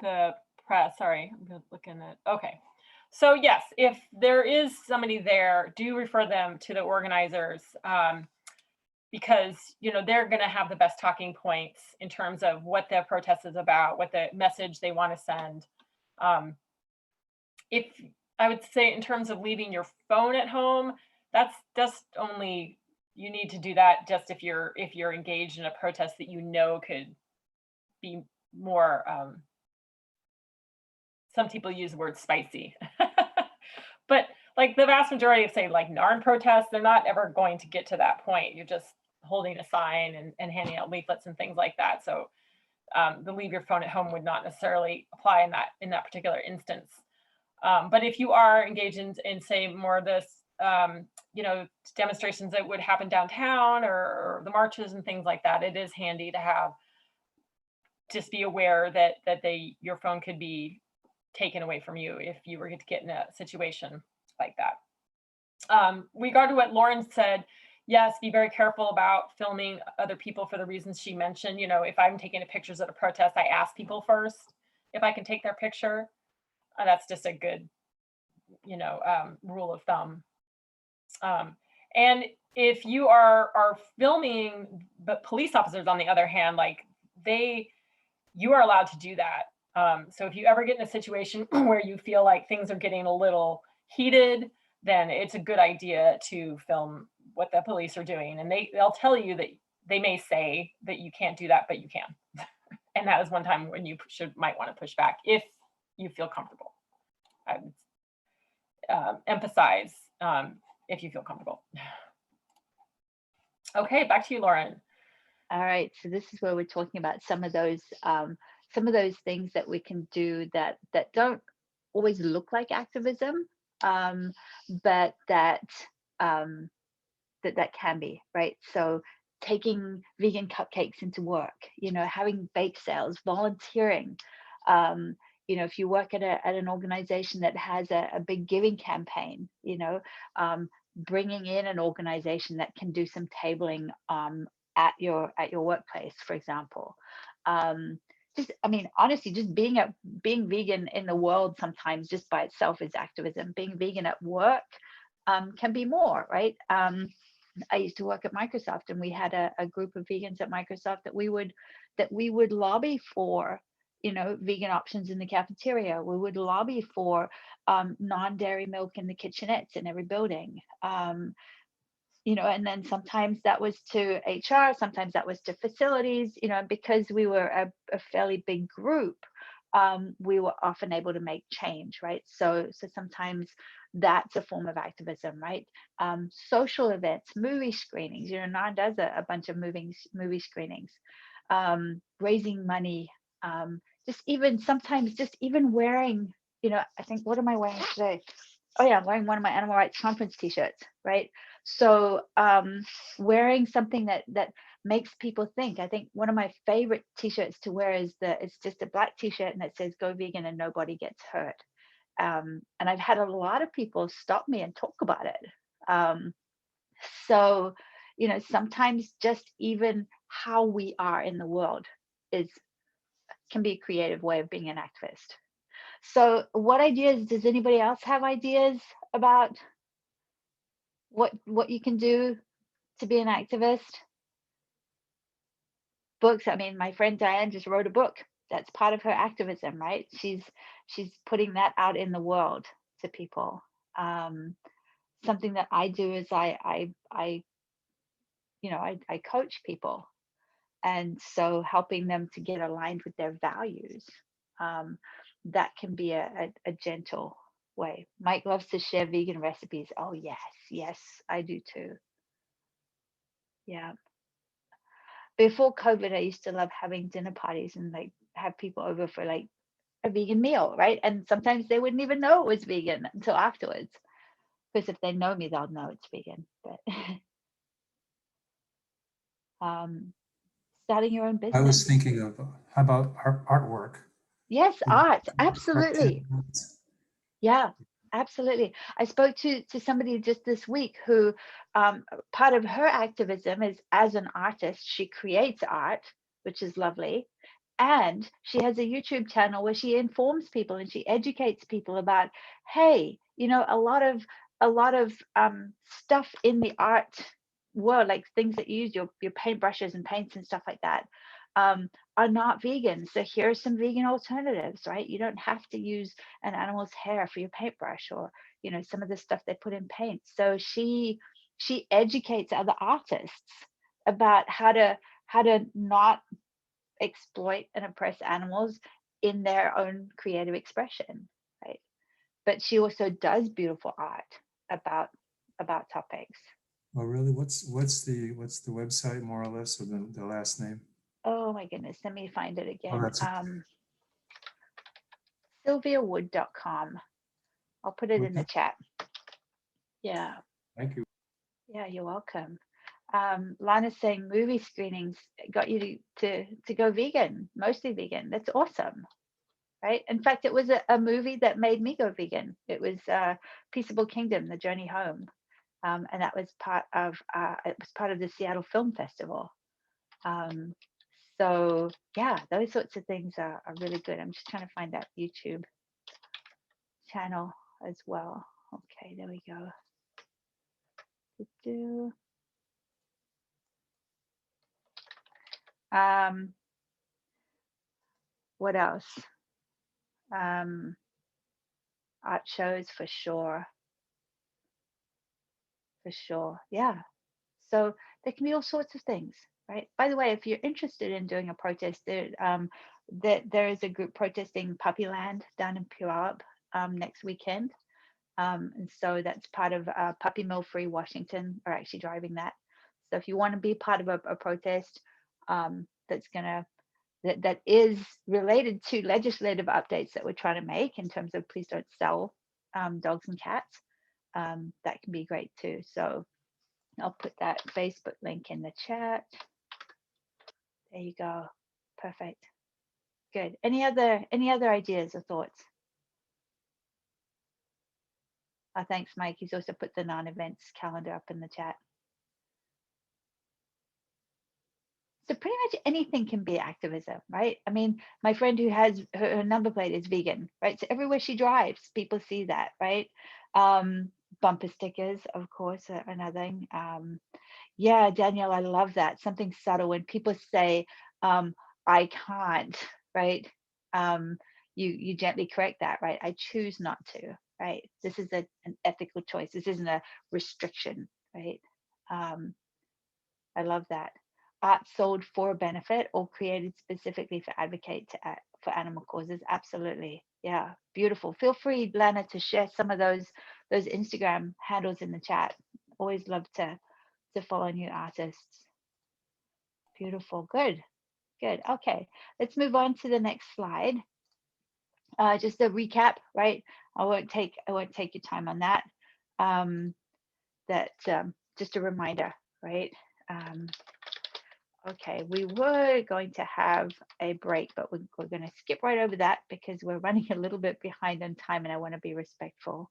B: the press, sorry, I'm just looking at, okay. So yes, if there is somebody there, do refer them to the organizers, because, you know, they're going to have the best talking points in terms of what the protest is about, what the message they want to send. If I would say in terms of leaving your phone at home, that's just only, you need to do that just if you're engaged in a protest that you know could be more, some people use the word spicy, but like the vast majority of, say, like NARN protests, they're not ever going to get to that point. You're just holding a sign and handing out leaflets and things like that. So the leave your phone at home would not necessarily apply in that particular instance. But if you are engaged in say more of this, you know, demonstrations that would happen downtown or the marches and things like that, it is handy to have, just be aware that your phone could be taken away from you if you were to get in a situation like that. Regard to what Lauren said, yes, be very careful about filming other people for the reasons she mentioned. You know, if I'm taking pictures at a protest, I ask people first if I can take their picture. That's just a good, you know, rule of thumb. And if you are filming, but police officers, on the other hand, like you are allowed to do that. So if you ever get in a situation where you feel like things are getting a little heated, then it's a good idea to film what the police are doing. And they'll tell you that they may say that you can't do that, but you can. And that is one time when you might want to push back if you feel comfortable. I would emphasize if you feel comfortable. Okay, back to you, Lauren.
C: All right, so this is where we're talking about some of those things that we can do that don't always look like activism, but that can be, right? So taking vegan cupcakes into work, you know, having bake sales, volunteering. You know, if you work at an organization that has a big giving campaign, you know, bringing in an organization that can do some tabling at your workplace, for example. Just, I mean, honestly, just being vegan in the world sometimes just by itself is activism. Being vegan at work can be more, right? I used to work at Microsoft, and we had a group of vegans at Microsoft that we would lobby for, you know, vegan options in the cafeteria. We would lobby for non-dairy milk in the kitchenettes in every building. You know, and then sometimes that was to HR, sometimes that was to facilities, you know, and because we were a fairly big group, we were often able to make change, right? So sometimes that's a form of activism, right? Social events, movie screenings, you know, NARN does a bunch of movie screenings, raising money, just even wearing, you know, I think, what am I wearing today? Oh yeah, I'm wearing one of my animal rights conference t-shirts, right? So wearing something that makes people think. I think one of my favorite t-shirts to wear is it's just a black t-shirt and it says "Go vegan and nobody gets hurt." And I've had a lot of people stop me and talk about it. So, you know, sometimes just even how we are in the world can be a creative way of being an activist. So what ideas, does anybody else have ideas about what you can do to be an activist? Books, I mean, my friend Diane just wrote a book. That's part of her activism, right? She's putting that out in the world to people. Something that I do is I coach people, and so helping them to get aligned with their values. That can be a gentle way. Mike loves to share vegan recipes. Oh yes, I do too. Yeah. Before COVID, I used to love having dinner parties and like have people over for like a vegan meal, right? And sometimes they wouldn't even know it was vegan until afterwards, because if they know me, they'll know it's vegan. But starting your own business.
E: I was thinking of, how about artwork?
C: Yes, art, absolutely.
E: Cartoons.
C: Yeah, absolutely. I spoke to somebody just this week who part of her activism is, as an artist, she creates art, which is lovely. And she has a YouTube channel where she informs people and she educates people about, hey, you know, a lot of stuff in the art world, like things that you use, your paintbrushes and paints and stuff like that, are not vegan. So here are some vegan alternatives, right? You don't have to use an animal's hair for your paintbrush, or, you know, some of the stuff they put in paint. So she educates other artists about how to not exploit and oppress animals in their own creative expression, right? but she also does beautiful art about topics.
E: Oh, really? What's the website more or less, or the last name?
C: Oh my goodness, let me find it
E: Oh,
C: again.
E: that's
C: sylviawood.com. I'll put it in the
E: okay.
C: chat. Yeah.
E: Thank you.
C: Yeah, you're welcome. Lana's saying movie screenings got you to go vegan, mostly vegan. That's awesome, right? In fact, it was a movie that made me go vegan. It was Peaceable Kingdom: The Journey Home, and that was part of the Seattle Film Festival. So yeah, those sorts of things are really good. I'm just trying to find that YouTube channel as well. Okay, there we go. What else? Art shows for sure. Yeah. So there can be all sorts of things, right? By the way, if you're interested in doing a protest, there is a group protesting Puppyland down in Puyallup next weekend. And so that's part of Puppy Mill Free Washington are actually driving that. So if you want to be part of a protest that is related to legislative updates that we're trying to make in terms of please don't sell dogs and cats, that can be great too. So I'll put that Facebook link in the chat. There you go. Perfect. Good. Any other ideas or thoughts? Thanks, Mike. He's also put the non-events calendar up in the chat. So pretty much anything can be activism, right? I mean, my friend who has her number plate is vegan, right? So everywhere she drives, people see that, right? Bumper stickers, of course, are another thing. Yeah, Danielle, I love that. Something subtle when people say, I can't, right? You gently correct that, right? I choose not to, right? This is an ethical choice. This isn't a restriction, right? I love that. Art sold for benefit or created specifically for for animal causes. Absolutely. Yeah, beautiful. Feel free, Lana, to share some of those Instagram handles in the chat. Always love to follow new artists. Beautiful. Good. Okay, let's move on to the next slide. Just a recap, right? I won't take your time on that. Just a reminder, right? Okay, we were going to have a break, but we're going to skip right over that because we're running a little bit behind on time and I want to be respectful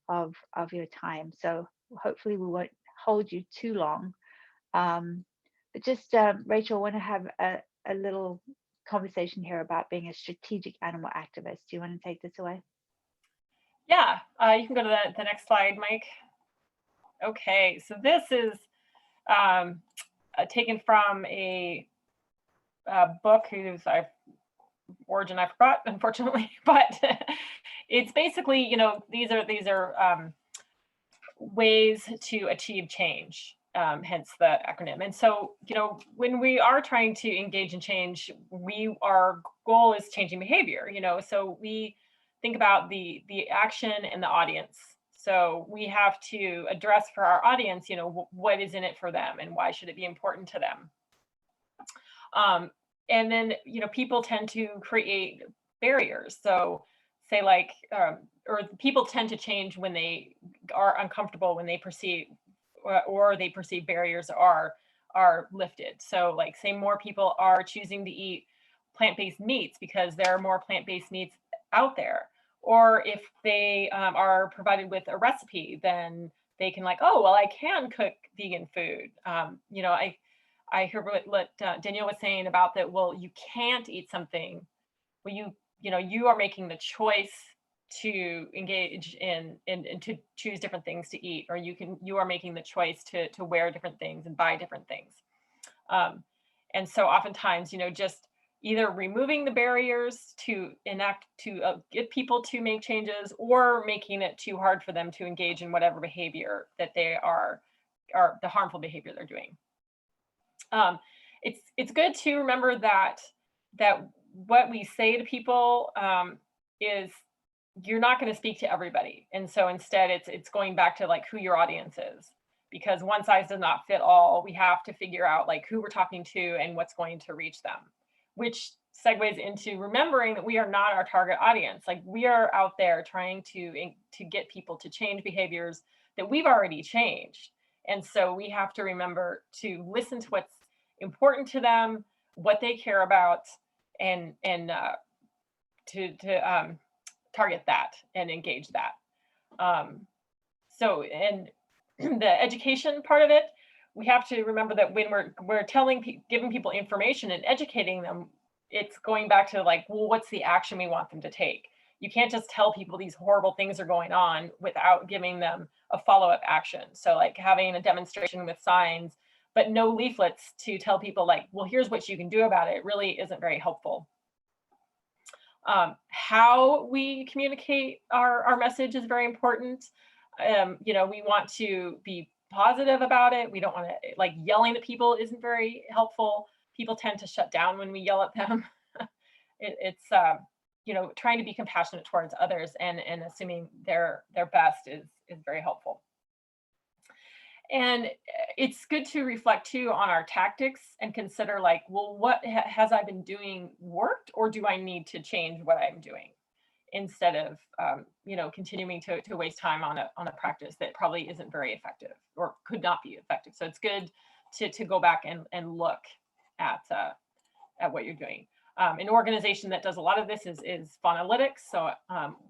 C: of your time. So hopefully we won't hold you too long. But just, Rachel, I want to have a little conversation here about being a strategic animal activist. Do you want to take this away?
B: Yeah, you can go to the next slide, Mike. Okay, so this is taken from a book whose origin I forgot, unfortunately, but it's basically, these are ways to achieve change, hence the acronym. And so, when we are trying to engage in change, our goal is changing behavior, so we think about the action and the audience. So we have to address for our audience, what is in it for them and why should it be important to them. And then, people tend to create barriers. So say like, or people tend to change when they are uncomfortable, when they perceive, or they perceive barriers are lifted. So like say more people are choosing to eat plant-based meats because there are more plant-based meats out there. Or if they are provided with a recipe, then they can like, oh, well, I can cook vegan food. I hear what Danielle was saying about that. Well, you can't eat something. Well, you are making the choice to engage in and to choose different things to eat, or you are making the choice to wear different things and buy different things. And so oftentimes, just either removing the barriers to get people to make changes, or making it too hard for them to engage in whatever behavior that they are the harmful behavior they're doing. It's good to remember that what we say to people is you're not going to speak to everybody. And so instead it's going back to like who your audience is, because one size does not fit all. We have to figure out like who we're talking to and what's going to reach them, which segues into remembering that we are not our target audience. Like we are out there trying to get people to change behaviors that we've already changed. And so we have to remember to listen to what's important to them, what they care about, and to target that and engage that. So, and the education part of it, we have to remember that when we're giving people information and educating them, it's going back to like, well, what's the action we want them to take? You can't just tell people these horrible things are going on without giving them a follow-up action. So like having a demonstration with signs, but no leaflets to tell people like, well, here's what you can do about it, really isn't very helpful. How we communicate our message is very important. You know, we want to be positive about it. We don't want to, like, yelling at people isn't very helpful. People tend to shut down when we yell at them. It's you know, trying to be compassionate towards others and assuming their best is very helpful. And it's good to reflect too on our tactics and consider like, well, what has I been doing worked, or do I need to change what I'm doing, instead of you know, continuing to waste time on a practice that probably isn't very effective or could not be effective. So it's good to go back and look at what you're doing. An organization that does a lot of this is Phonalytics. So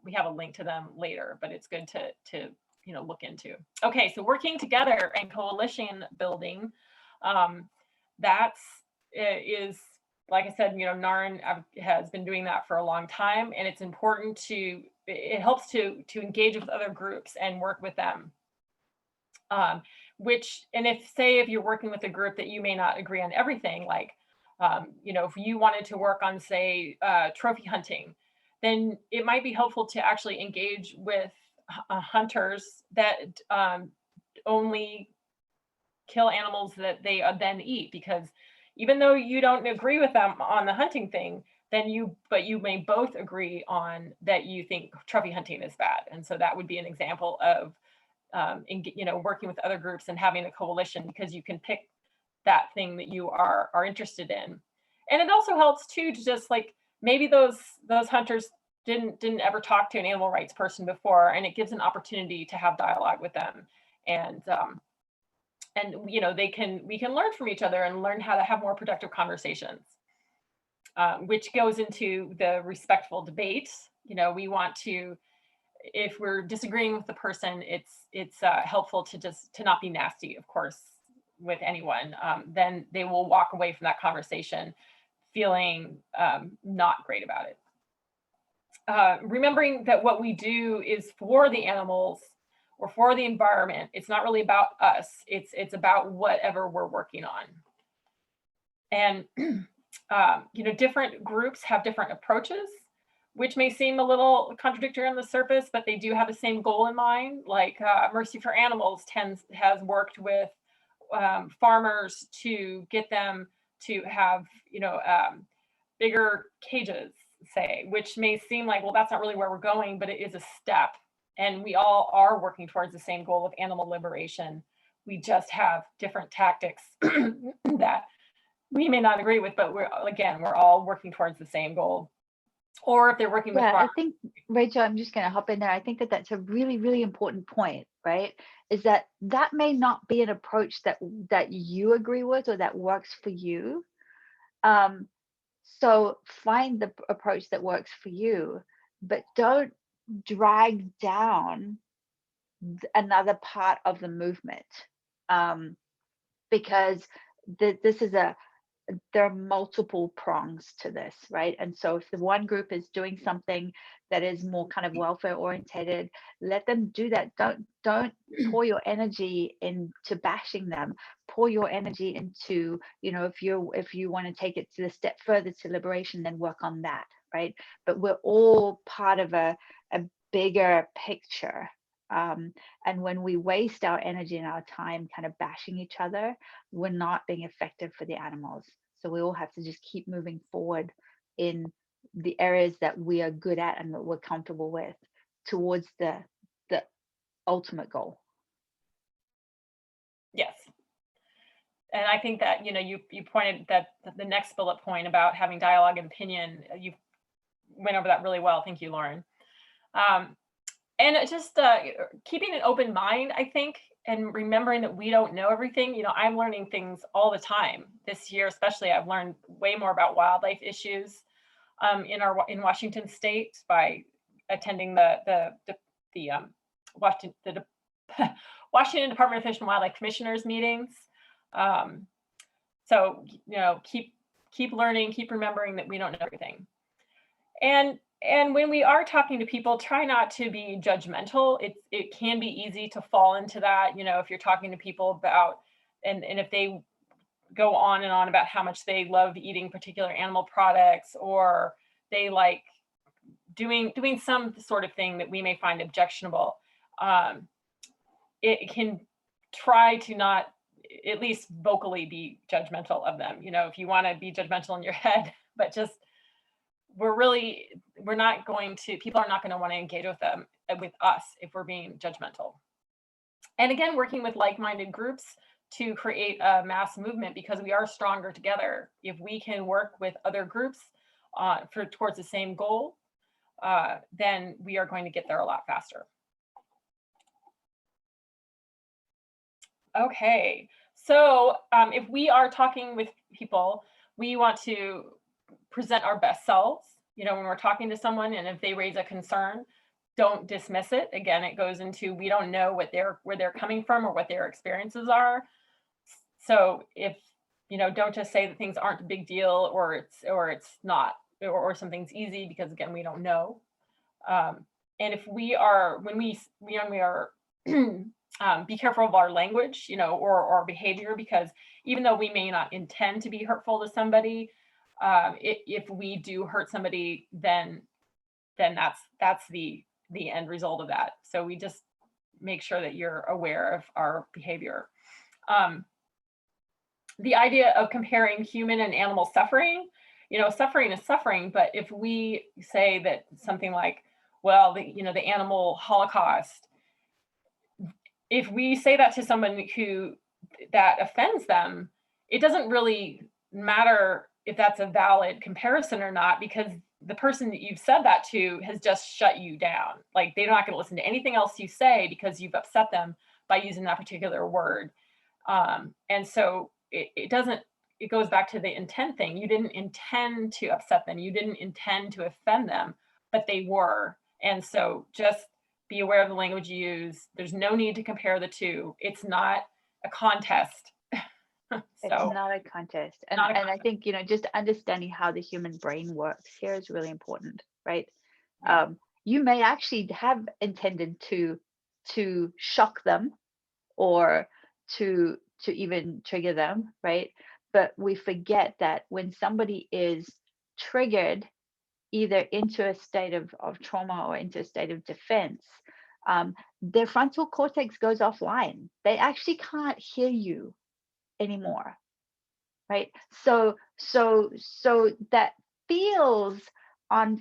B: we have a link to them later, but it's good to you know, look into. Okay, so working together and coalition building, that's is, like I said, you know, NARN has been doing that for a long time, and it's important it helps to engage with other groups and work with them. And if you're working with a group that you may not agree on everything, like, you know, if you wanted to work on, say, trophy hunting, then it might be helpful to actually engage with hunters that only kill animals that they then eat, because even though you don't agree with them on the hunting thing, but you may both agree on that you think trophy hunting is bad. And so that would be an example of you know, working with other groups and having a coalition, because you can pick that thing that you are interested in. And it also helps too to just like, maybe those hunters didn't ever talk to an animal rights person before, and it gives an opportunity to have dialogue with them. And you know, we can learn from each other and learn how to have more productive conversations, which goes into the respectful debate. You know, we want to, if we're disagreeing with the person, it's helpful to not be nasty, of course, with anyone. Then they will walk away from that conversation feeling not great about it. Remembering that what we do is for the animals or for the environment. It's not really about us. It's about whatever we're working on. And you know, different groups have different approaches, which may seem a little contradictory on the surface, but they do have the same goal in mind. Like Mercy for Animals has worked with farmers to get them to have, you know, bigger cages, say, which may seem like, well, that's not really where we're going, but it is a step. And we all are working towards the same goal of animal liberation. We just have different tactics that we may not agree with, but we're all working towards the same goal. Or if they're working with
C: I think, Rachel, I'm just going to hop in there. I think that that's a really, really important point, right? Is that may not be an approach that you agree with or that works for you. So find the approach that works for you, but don't drag down another part of the movement, because there are multiple prongs to this, right? And so if the one group is doing something that is more kind of welfare orientated, let them do that. Don't pour your energy into bashing them. Pour your energy into, you know, if you want to take it to the step further to liberation, then work on that, right? But we're all part of a bigger picture. And when we waste our energy and our time kind of bashing each other, we're not being effective for the animals. So we all have to just keep moving forward in the areas that we are good at and that we're comfortable with. towards the ultimate goal.
B: Yes. And I think that, you pointed that the next bullet point about having dialogue and opinion, you went over that really well. Thank you, Lauren. And it just keeping an open mind, I think, and remembering that we don't know everything. I'm learning things all the time. This year, especially, I've learned way more about wildlife issues in Washington State by attending the Washington Department of Fish and Wildlife Commissioners meetings. So keep learning, keep remembering that we don't know everything. And when we are talking to people, try not to be judgmental. It can be easy to fall into that, if you're talking to people about, and if they go on and on about how much they love eating particular animal products, or they like doing some sort of thing that we may find objectionable, it can try to not at least vocally be judgmental of them. If you want to be judgmental in your head, but just we're not going to, people are not going to want to engage with us if we're being judgmental. And again, working with like-minded groups to create a mass movement, because we are stronger together. If we can work with other groups towards the same goal, then we are going to get there a lot faster. Okay, so if we are talking with people, we want to present our best selves. When we're talking to someone, and if they raise a concern, don't dismiss it. Again, it goes into, we don't know where they're coming from or what their experiences are. So if, don't just say that things aren't a big deal, or it's not, or something's easy, because again, we don't know. And if we are, when we are, be careful of our language, or our behavior, because even though we may not intend to be hurtful to somebody, if we do hurt somebody, then that's the end result of that. So we just make sure that you're aware of our behavior. The idea of comparing human and animal suffering, suffering is suffering, but if we say that something like, well, the animal Holocaust, if we say that to someone that offends them, it doesn't really matter if that's a valid comparison or not, because the person that you've said that to has just shut you down. Like, they're not going to listen to anything else you say because you've upset them by using that particular word. And so it goes back to the intent thing. You didn't intend to upset them. You didn't intend to offend them, but they were. And so just be aware of the language you use. There's no need to compare the two. It's not a contest.
C: It's not a contest. And I think, just understanding how the human brain works here is really important, right?
B: Yeah.
C: You may actually have intended to shock them, or to even trigger them, right? But we forget that when somebody is triggered, either into a state of trauma or into a state of defense, their frontal cortex goes offline. They actually can't hear you anymore, right? So that feels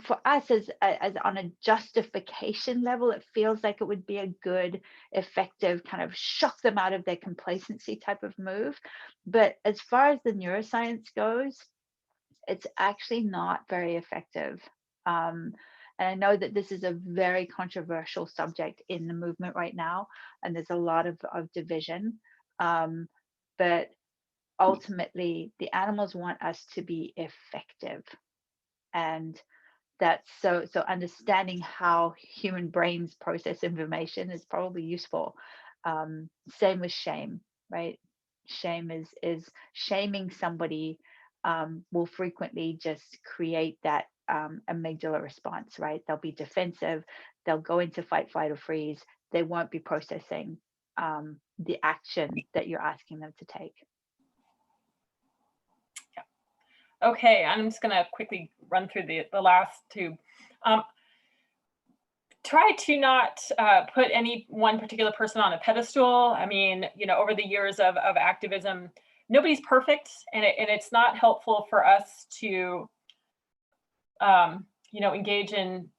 C: for us as on a justification level, it feels like it would be a good, effective kind of shock them out of their complacency type of move. But as far as the neuroscience goes, it's actually not very effective. And I know that this is a very controversial subject in the movement right now, and there's a lot of division. But ultimately, the animals want us to be effective. And that's so understanding how human brains process information is probably useful. Same with shame, right? Shame is shaming somebody will frequently just create that amygdala response, right? They'll be defensive, they'll go into fight, flight, or freeze. They won't be processing the action that you're asking them to take.
B: Okay, I'm just going to quickly run through the last two. Try to not put any one particular person on a pedestal. I mean, over the years of activism, nobody's perfect, and it's not helpful for us to, engage in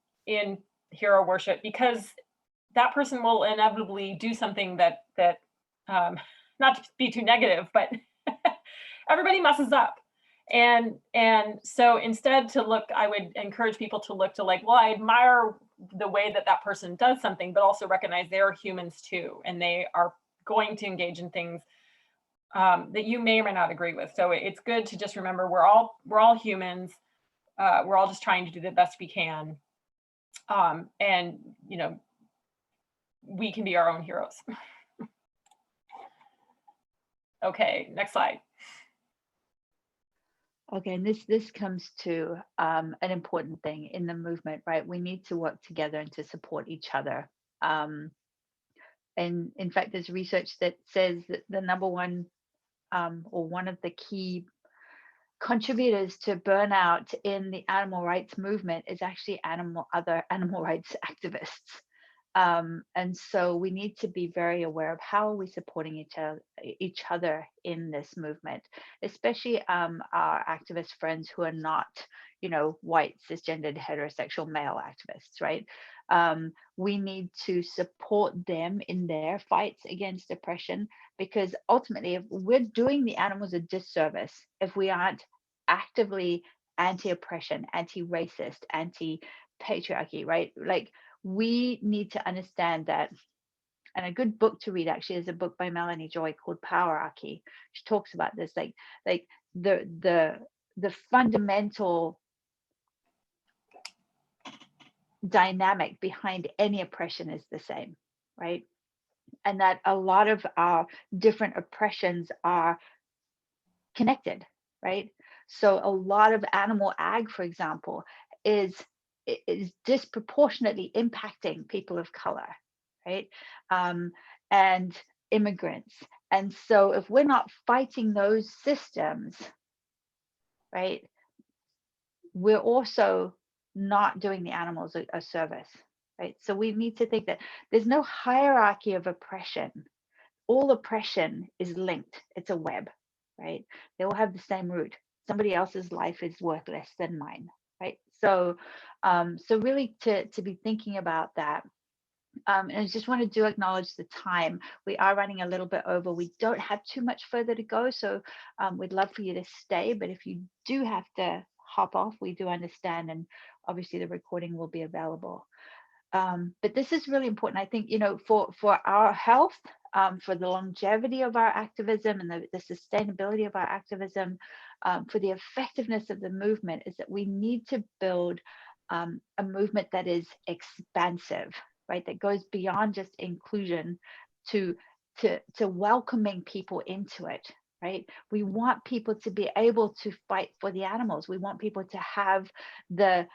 B: hero worship, because that person will inevitably do something that not to be too negative, but everybody messes up. And so instead to look, I would encourage people to look to like, well, I admire the way that that person does something, but also recognize they're humans too, and they are going to engage in things that you may or may not agree with. So it's good to just remember we're all humans. We're all just trying to do the best we can. And, you know, we can be our own heroes. Okay, next slide.
C: Okay, and this comes to an important thing in the movement, right? We need to work together and to support each other. And in fact, there's research that says that the number one or one of the key contributors to burnout in the animal rights movement is actually other animal rights activists. And so we need to be very aware of how are we supporting each other in this movement, especially our activist friends who are not, you know, white, cisgendered, heterosexual male activists, right? We need to support them in their fights against oppression, because ultimately, if we're doing the animals a disservice if we aren't actively anti-oppression, anti-racist, anti-patriarchy, right? Like, we need to understand that. And a good book to read actually is a book by Melanie Joy called Powerarchy. She talks about this, like the fundamental dynamic behind any oppression is the same, right? And that a lot of our different oppressions are connected, right? So a lot of animal ag, for example, is disproportionately impacting people of color, right? And immigrants. And so if we're not fighting those systems, right, we're also not doing the animals a service, right? So we need to think that there's no hierarchy of oppression. All oppression is linked. It's a web, right? They all have the same root. Somebody else's life is worthless than mine, right? So, so really to be thinking about that. And I just wanted to acknowledge the time. We are running a little bit over. We don't have too much further to go, so we'd love for you to stay. But if you do have to hop off, we do understand, and obviously the recording will be available. But this is really important, I think, you know, for our health, for the longevity of our activism and the sustainability of our activism, for the effectiveness of the movement, is that we need to build a movement that is expansive, right? That goes beyond just inclusion to welcoming people into it, right? We want people to be able to fight for the animals. We want people to have the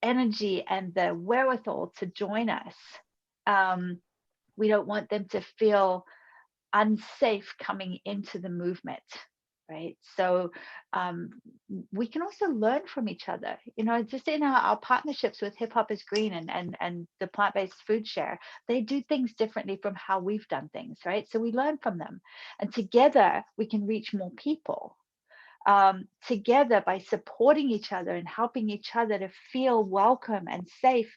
C: energy and the wherewithal to join us. We don't want them to feel unsafe coming into the movement, right? So we can also learn from each other, you know, just in our partnerships with Hip Hop is Green and the plant-based food share. They do things differently from how we've done things, right? So we learn from them, and together we can reach more people. Together, by supporting each other and helping each other to feel welcome and safe,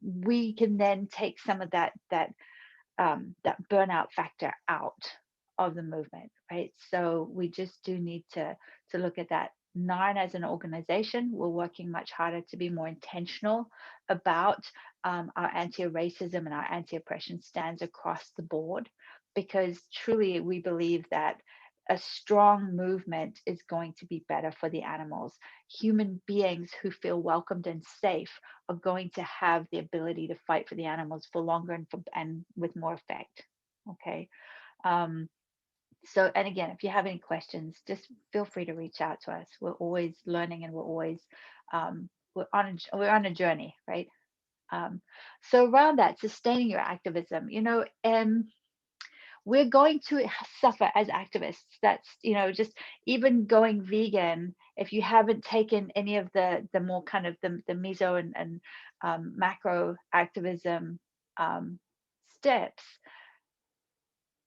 C: we can then take some of that burnout factor out of the movement, right? So we just do need to look at that. NARN as an organization, we're working much harder to be more intentional about our anti-racism and our anti-oppression stands across the board, because truly we believe that a strong movement is going to be better for the animals. Human beings who feel welcomed and safe are going to have the ability to fight for the animals for longer and with more effect. Okay. So, and again, if you have any questions, just feel free to reach out to us. We're always learning, and we're always we're on a journey, right? So around that, sustaining your activism, you know, we're going to suffer as activists. That's, you know, just even going vegan, if you haven't taken any of the more kind of the meso and macro activism steps,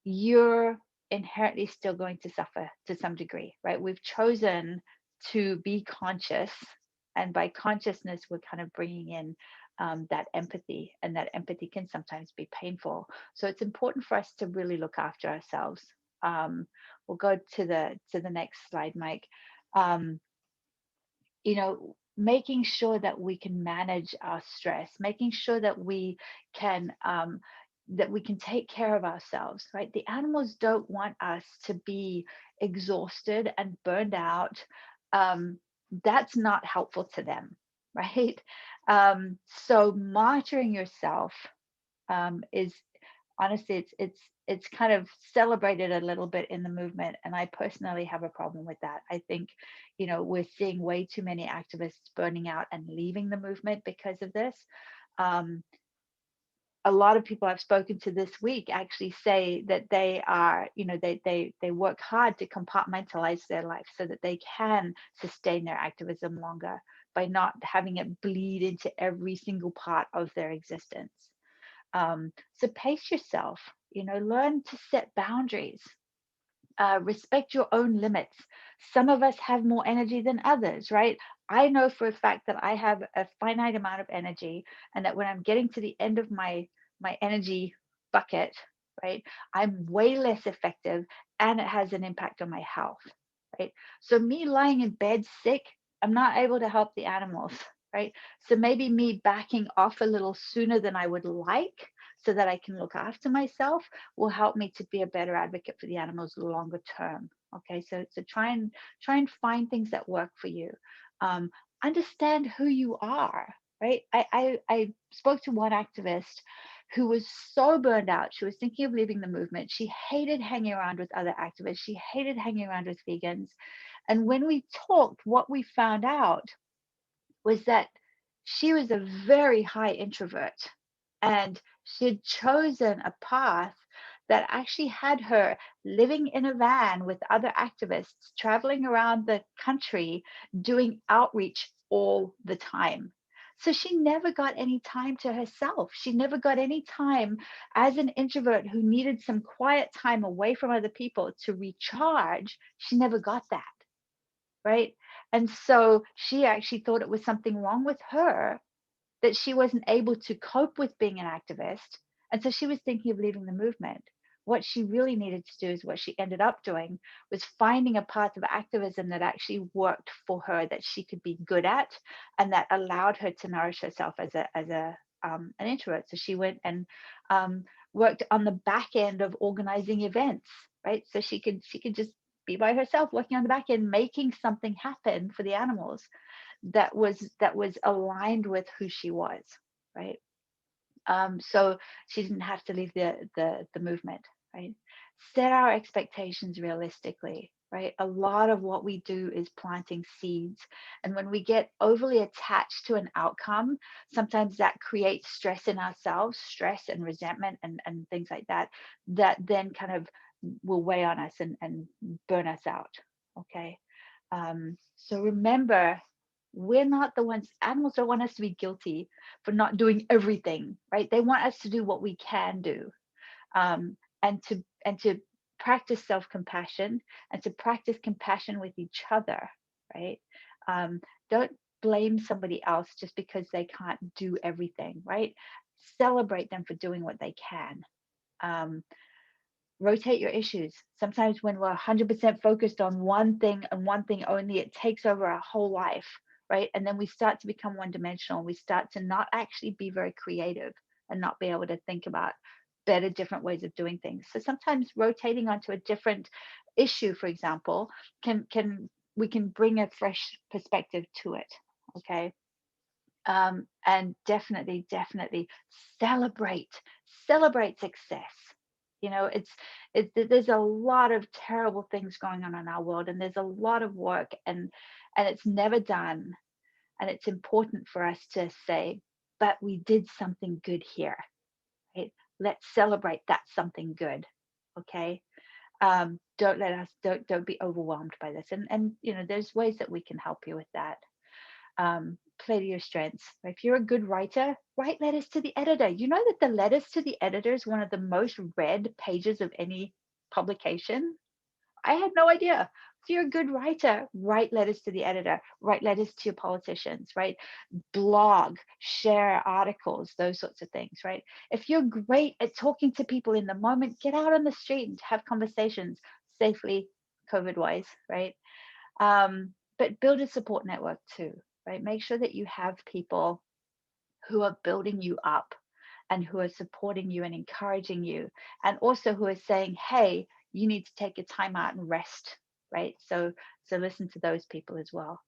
C: you're inherently still going to suffer to some degree, right? We've chosen to be conscious And by consciousness, we're kind of bringing in that empathy, and that empathy can sometimes be painful. So it's important for us to really look after ourselves. We'll go to the next slide, Mike. You know, making sure that we can manage our stress, making sure that we can take care of ourselves, right? The animals don't want us to be exhausted and burned out. That's not helpful to them, right? So monitoring yourself is honestly, it's kind of celebrated a little bit in the movement, and I personally have a problem with that. I think, you know, we're seeing way too many activists burning out and leaving the movement because of this. A lot of people I've spoken to this week actually say that they are, you know, they work hard to compartmentalize their life so that they can sustain their activism longer by not having it bleed into every single part of their existence. So pace yourself, you know, learn to set boundaries, respect your own limits. Some of us have more energy than others, right? I know for a fact that I have a finite amount of energy, and that when I'm getting to the end of my energy bucket, right, I'm way less effective, and it has an impact on my health, right? So me lying in bed sick, I'm not able to help the animals, right? So maybe me backing off a little sooner than I would like, so that I can look after myself, will help me to be a better advocate for the animals longer term. Okay, so try and find things that work for you. Understand who you are, right? I spoke to one activist who was so burned out. She was thinking of leaving the movement. She hated hanging around with other activists. She hated hanging around with vegans. And when we talked, what we found out was that she was a very high introvert, and she had chosen a path that actually had her living in a van with other activists, traveling around the country, doing outreach all the time. So she never got any time to herself. She never got any time as an introvert who needed some quiet time away from other people to recharge. She never got that, right? And so she actually thought it was something wrong with her, that she wasn't able to cope with being an activist. And so she was thinking of leaving the movement. What she really needed to do, is what she ended up doing, was finding a path of activism that actually worked for her, that she could be good at, and that allowed her to nourish herself as an introvert. So she went and worked on the back end of organizing events, right? So she could just be by herself, working on the back end, making something happen for the animals that was aligned with who she was, right? So she didn't have to leave the movement, right? Set our expectations realistically, right? A lot of what we do is planting seeds, and when we get overly attached to an outcome, sometimes that creates stress in ourselves, stress and resentment and things like that, that then kind of will weigh on us and burn us out. Okay, so remember, we're not the ones. Animals don't want us to be guilty for not doing everything, right? They want us to do what we can do, and to practice self-compassion, and to practice compassion with each other, right? Don't blame somebody else just because they can't do everything, right? Celebrate them for doing what they can. Rotate your issues. Sometimes when we're 100% focused on one thing and one thing only, it takes over our whole life, right? And then we start to become one-dimensional. We start to not actually be very creative, and not be able to think about better, different ways of doing things. So sometimes rotating onto a different issue, for example, we can bring a fresh perspective to it. Okay. And definitely celebrate success. You know, there's a lot of terrible things going on in our world, and there's a lot of work, and it's never done. And it's important for us to say, but we did something good here, right? Let's celebrate that something good. Okay. Don't be overwhelmed by this. And you know, there's ways that we can help you with that. Play to your strengths. If you're a good writer, write letters to the editor. You know that the letters to the editor is one of the most read pages of any publication. I had no idea. If you're a good writer, write letters to the editor, write letters to your politicians, right? Blog, share articles, those sorts of things, right? If you're great at talking to people in the moment, get out on the street and have conversations safely, COVID-wise, right? But build a support network too, right? Make sure that you have people who are building you up and who are supporting you and encouraging you, and also who are saying, hey, you need to take a time out and rest, right? So listen to those people as well.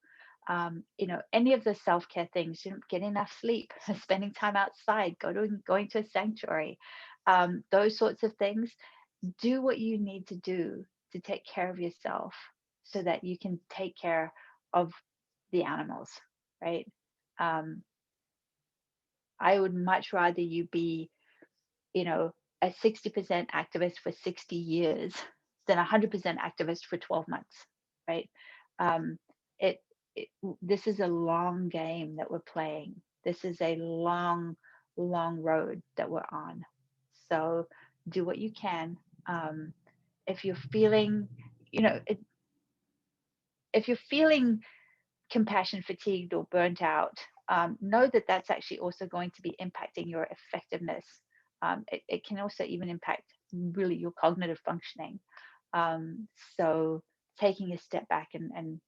C: You know, any of the self-care things, you know, get enough sleep, spending time outside, going to a sanctuary, those sorts of things. Do what you need to do to take care of yourself so that you can take care of the animals, right? I would much rather you be, you know, a 60% activist for 60 years than 100% activist for 12 months, right? This is a long game that we're playing. This is a long, long road that we're on. So do what you can. If you're feeling, you know, if you're feeling compassion fatigued or burnt out, know that that's actually also going to be impacting your effectiveness. It can also even impact really your cognitive functioning. So taking a step back and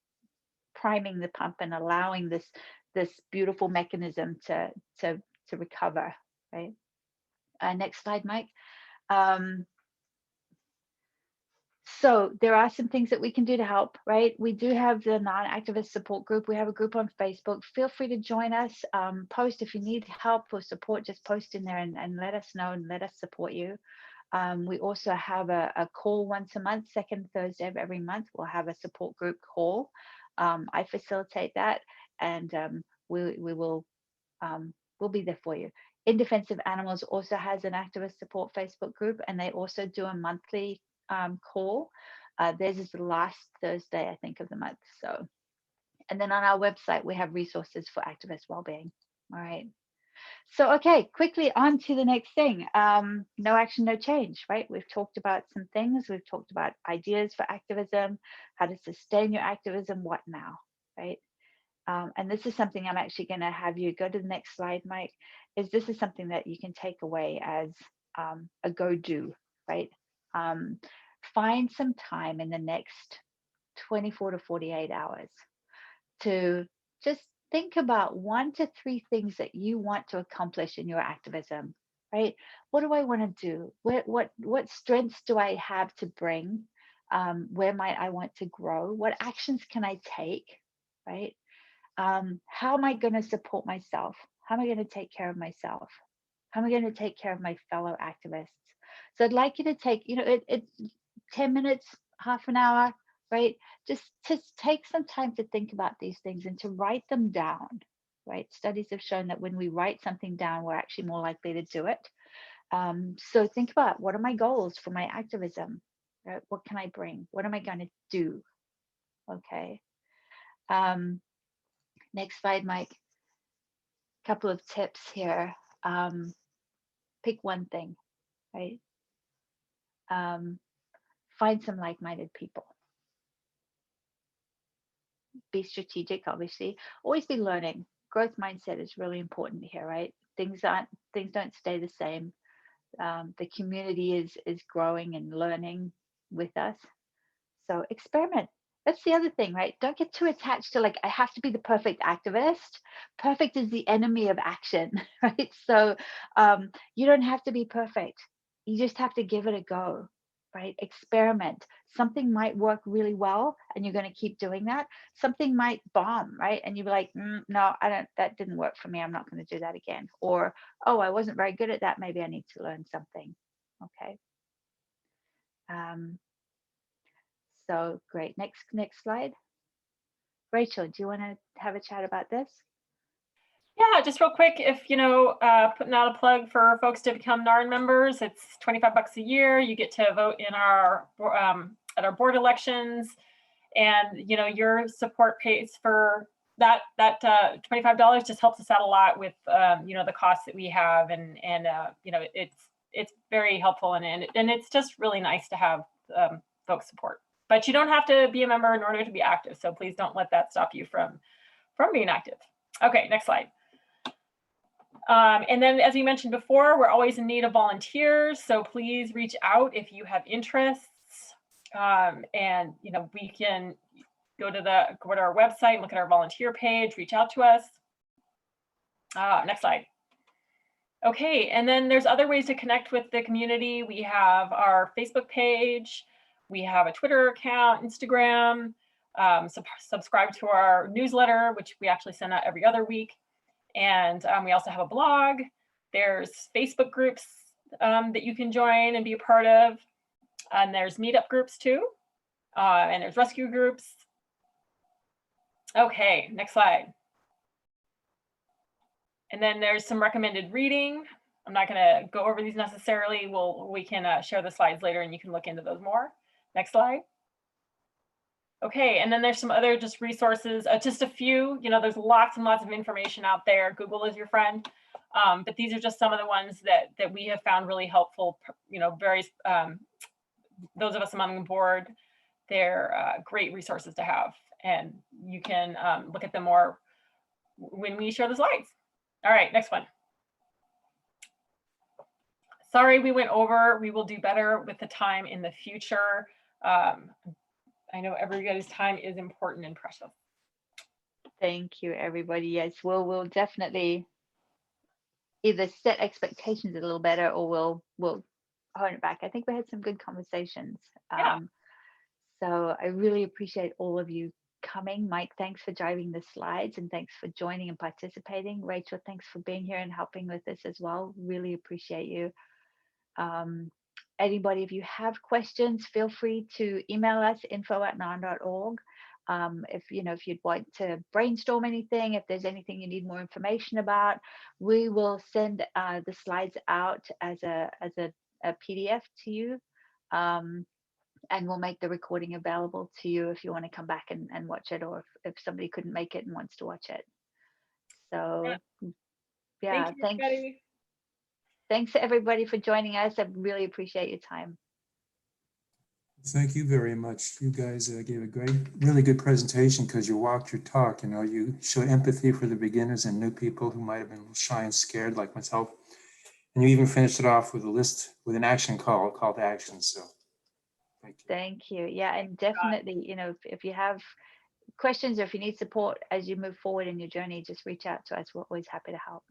C: priming the pump and allowing this beautiful mechanism to recover, right? Next slide, Mike. So there are some things that we can do to help, right? We do have the non-activist support group. We have a group on Facebook. Feel free to join us. Post if you need help or support, just post in there and let us know and let us support you. We also have a call once a month, second Thursday of every month. We'll have a support group call. I facilitate that, and we'll be there for you. In Defense of Animals also has an activist support Facebook group, and they also do a monthly call. Theirs is the last Thursday, I think, of the month. So, and then on our website, we have resources for activist wellbeing. All right. So, okay, quickly on to the next thing. No action, no change, right? We've talked about some things. We've talked about ideas for activism, how to sustain your activism, what now, right? And this is something I'm actually going to have you go to the next slide, Mike, is this is something that you can take away as a go-do, right? Find some time in the next 24 to 48 hours to just think about 1 to 3 things that you want to accomplish in your activism, right? What do I want to do? What strengths do I have to bring? Where might I want to grow? What actions can I take, right? How am I going to support myself? How am I going to take care of myself? How am I going to take care of my fellow activists? So I'd like you to take, you know, it's 10 minutes, half an hour, right? Just take some time to think about these things and to write them down, right? Studies have shown that when we write something down, we're actually more likely to do it. So think about, what are my goals for my activism? Right? What can I bring? What am I going to do? Okay. Next slide, Mike. Couple of tips here. Pick one thing, right? Find some like-minded people. Be strategic, obviously. Always be learning. Growth mindset is really important here, right? Things don't stay the same. The community is growing and learning with us. So experiment. That's the other thing, right? Don't get too attached to, like, I have to be the perfect activist. Perfect is the enemy of action, right? So you don't have to be perfect. You just have to give it a go, right? Experiment. Something might work really well and you're going to keep doing that. Something might bomb, right? And you'll be like, no, that didn't work for me. I'm not going to do that again. Or, oh, I wasn't very good at that. Maybe I need to learn something. Okay. So great. Next slide. Rachel, do you want to have a chat about this?
B: Yeah, just real quick, if, putting out a plug for folks to become NARN members, it's $25 a year. You get to vote in at our board elections, and, your support pays for that $25 just helps us out a lot with, the costs that we have, and it's very helpful, and it's just really nice to have folks support. But you don't have to be a member in order to be active. So please don't let that stop you from being active. Okay, next slide. And then, as we mentioned before, we're always in need of volunteers. So please reach out if you have interests. And we can go to our website, look at our volunteer page, reach out to us. Next slide. Okay, and then there's other ways to connect with the community. We have our Facebook page, we have a Twitter account, Instagram, subscribe to our newsletter, which we actually send out every other week. And we also have a blog. There's Facebook groups that you can join and be a part of. And there's meetup groups too. And there's rescue groups. Okay, next slide. And then there's some recommended reading. I'm not going to go over these necessarily. We can share the slides later and you can look into those more. Next slide. Okay, and then there's some other just resources, just a few, there's lots and lots of information out there. Google is your friend. But these are just some of the ones that we have found really helpful, various, those of us among the board, they're great resources to have. And you can look at them more when we share the slides. All right, next one. Sorry, we went over. We will do better with the time in the future. I know everybody's time is important and precious.
C: Thank you, everybody. Yes, we'll definitely either set expectations a little better or we'll hone it back. I think we had some good conversations.
B: Yeah.
C: So I really appreciate all of you coming. Mike, thanks for driving the slides and thanks for joining and participating. Rachel, thanks for being here and helping with this as well. Really appreciate you. Anybody, if you have questions, feel free to email us info@narn.org. If you'd want to brainstorm anything, if there's anything you need more information about, we will send the slides out as a PDF to you. And we'll make the recording available to you if you want to come back and watch it, or if somebody couldn't make it and wants to watch it. So yeah, thanks to everybody for joining us. I really appreciate your time.
E: Thank you very much. You guys gave a really good presentation because you walked your talk. You showed empathy for the beginners and new people who might have been shy and scared like myself. And you even finished it off with a list with an action call to action. So thank you.
C: Thank you. Yeah, and definitely, if you have questions or if you need support as you move forward in your journey, just reach out to us. We're always happy to help.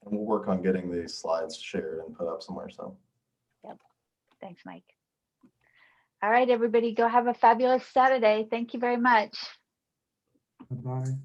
D: And we'll work on getting these slides shared and put up somewhere. So.
C: Yep. Thanks, Mike. All right, everybody, go have a fabulous Saturday. Thank you very much.
E: Bye-bye.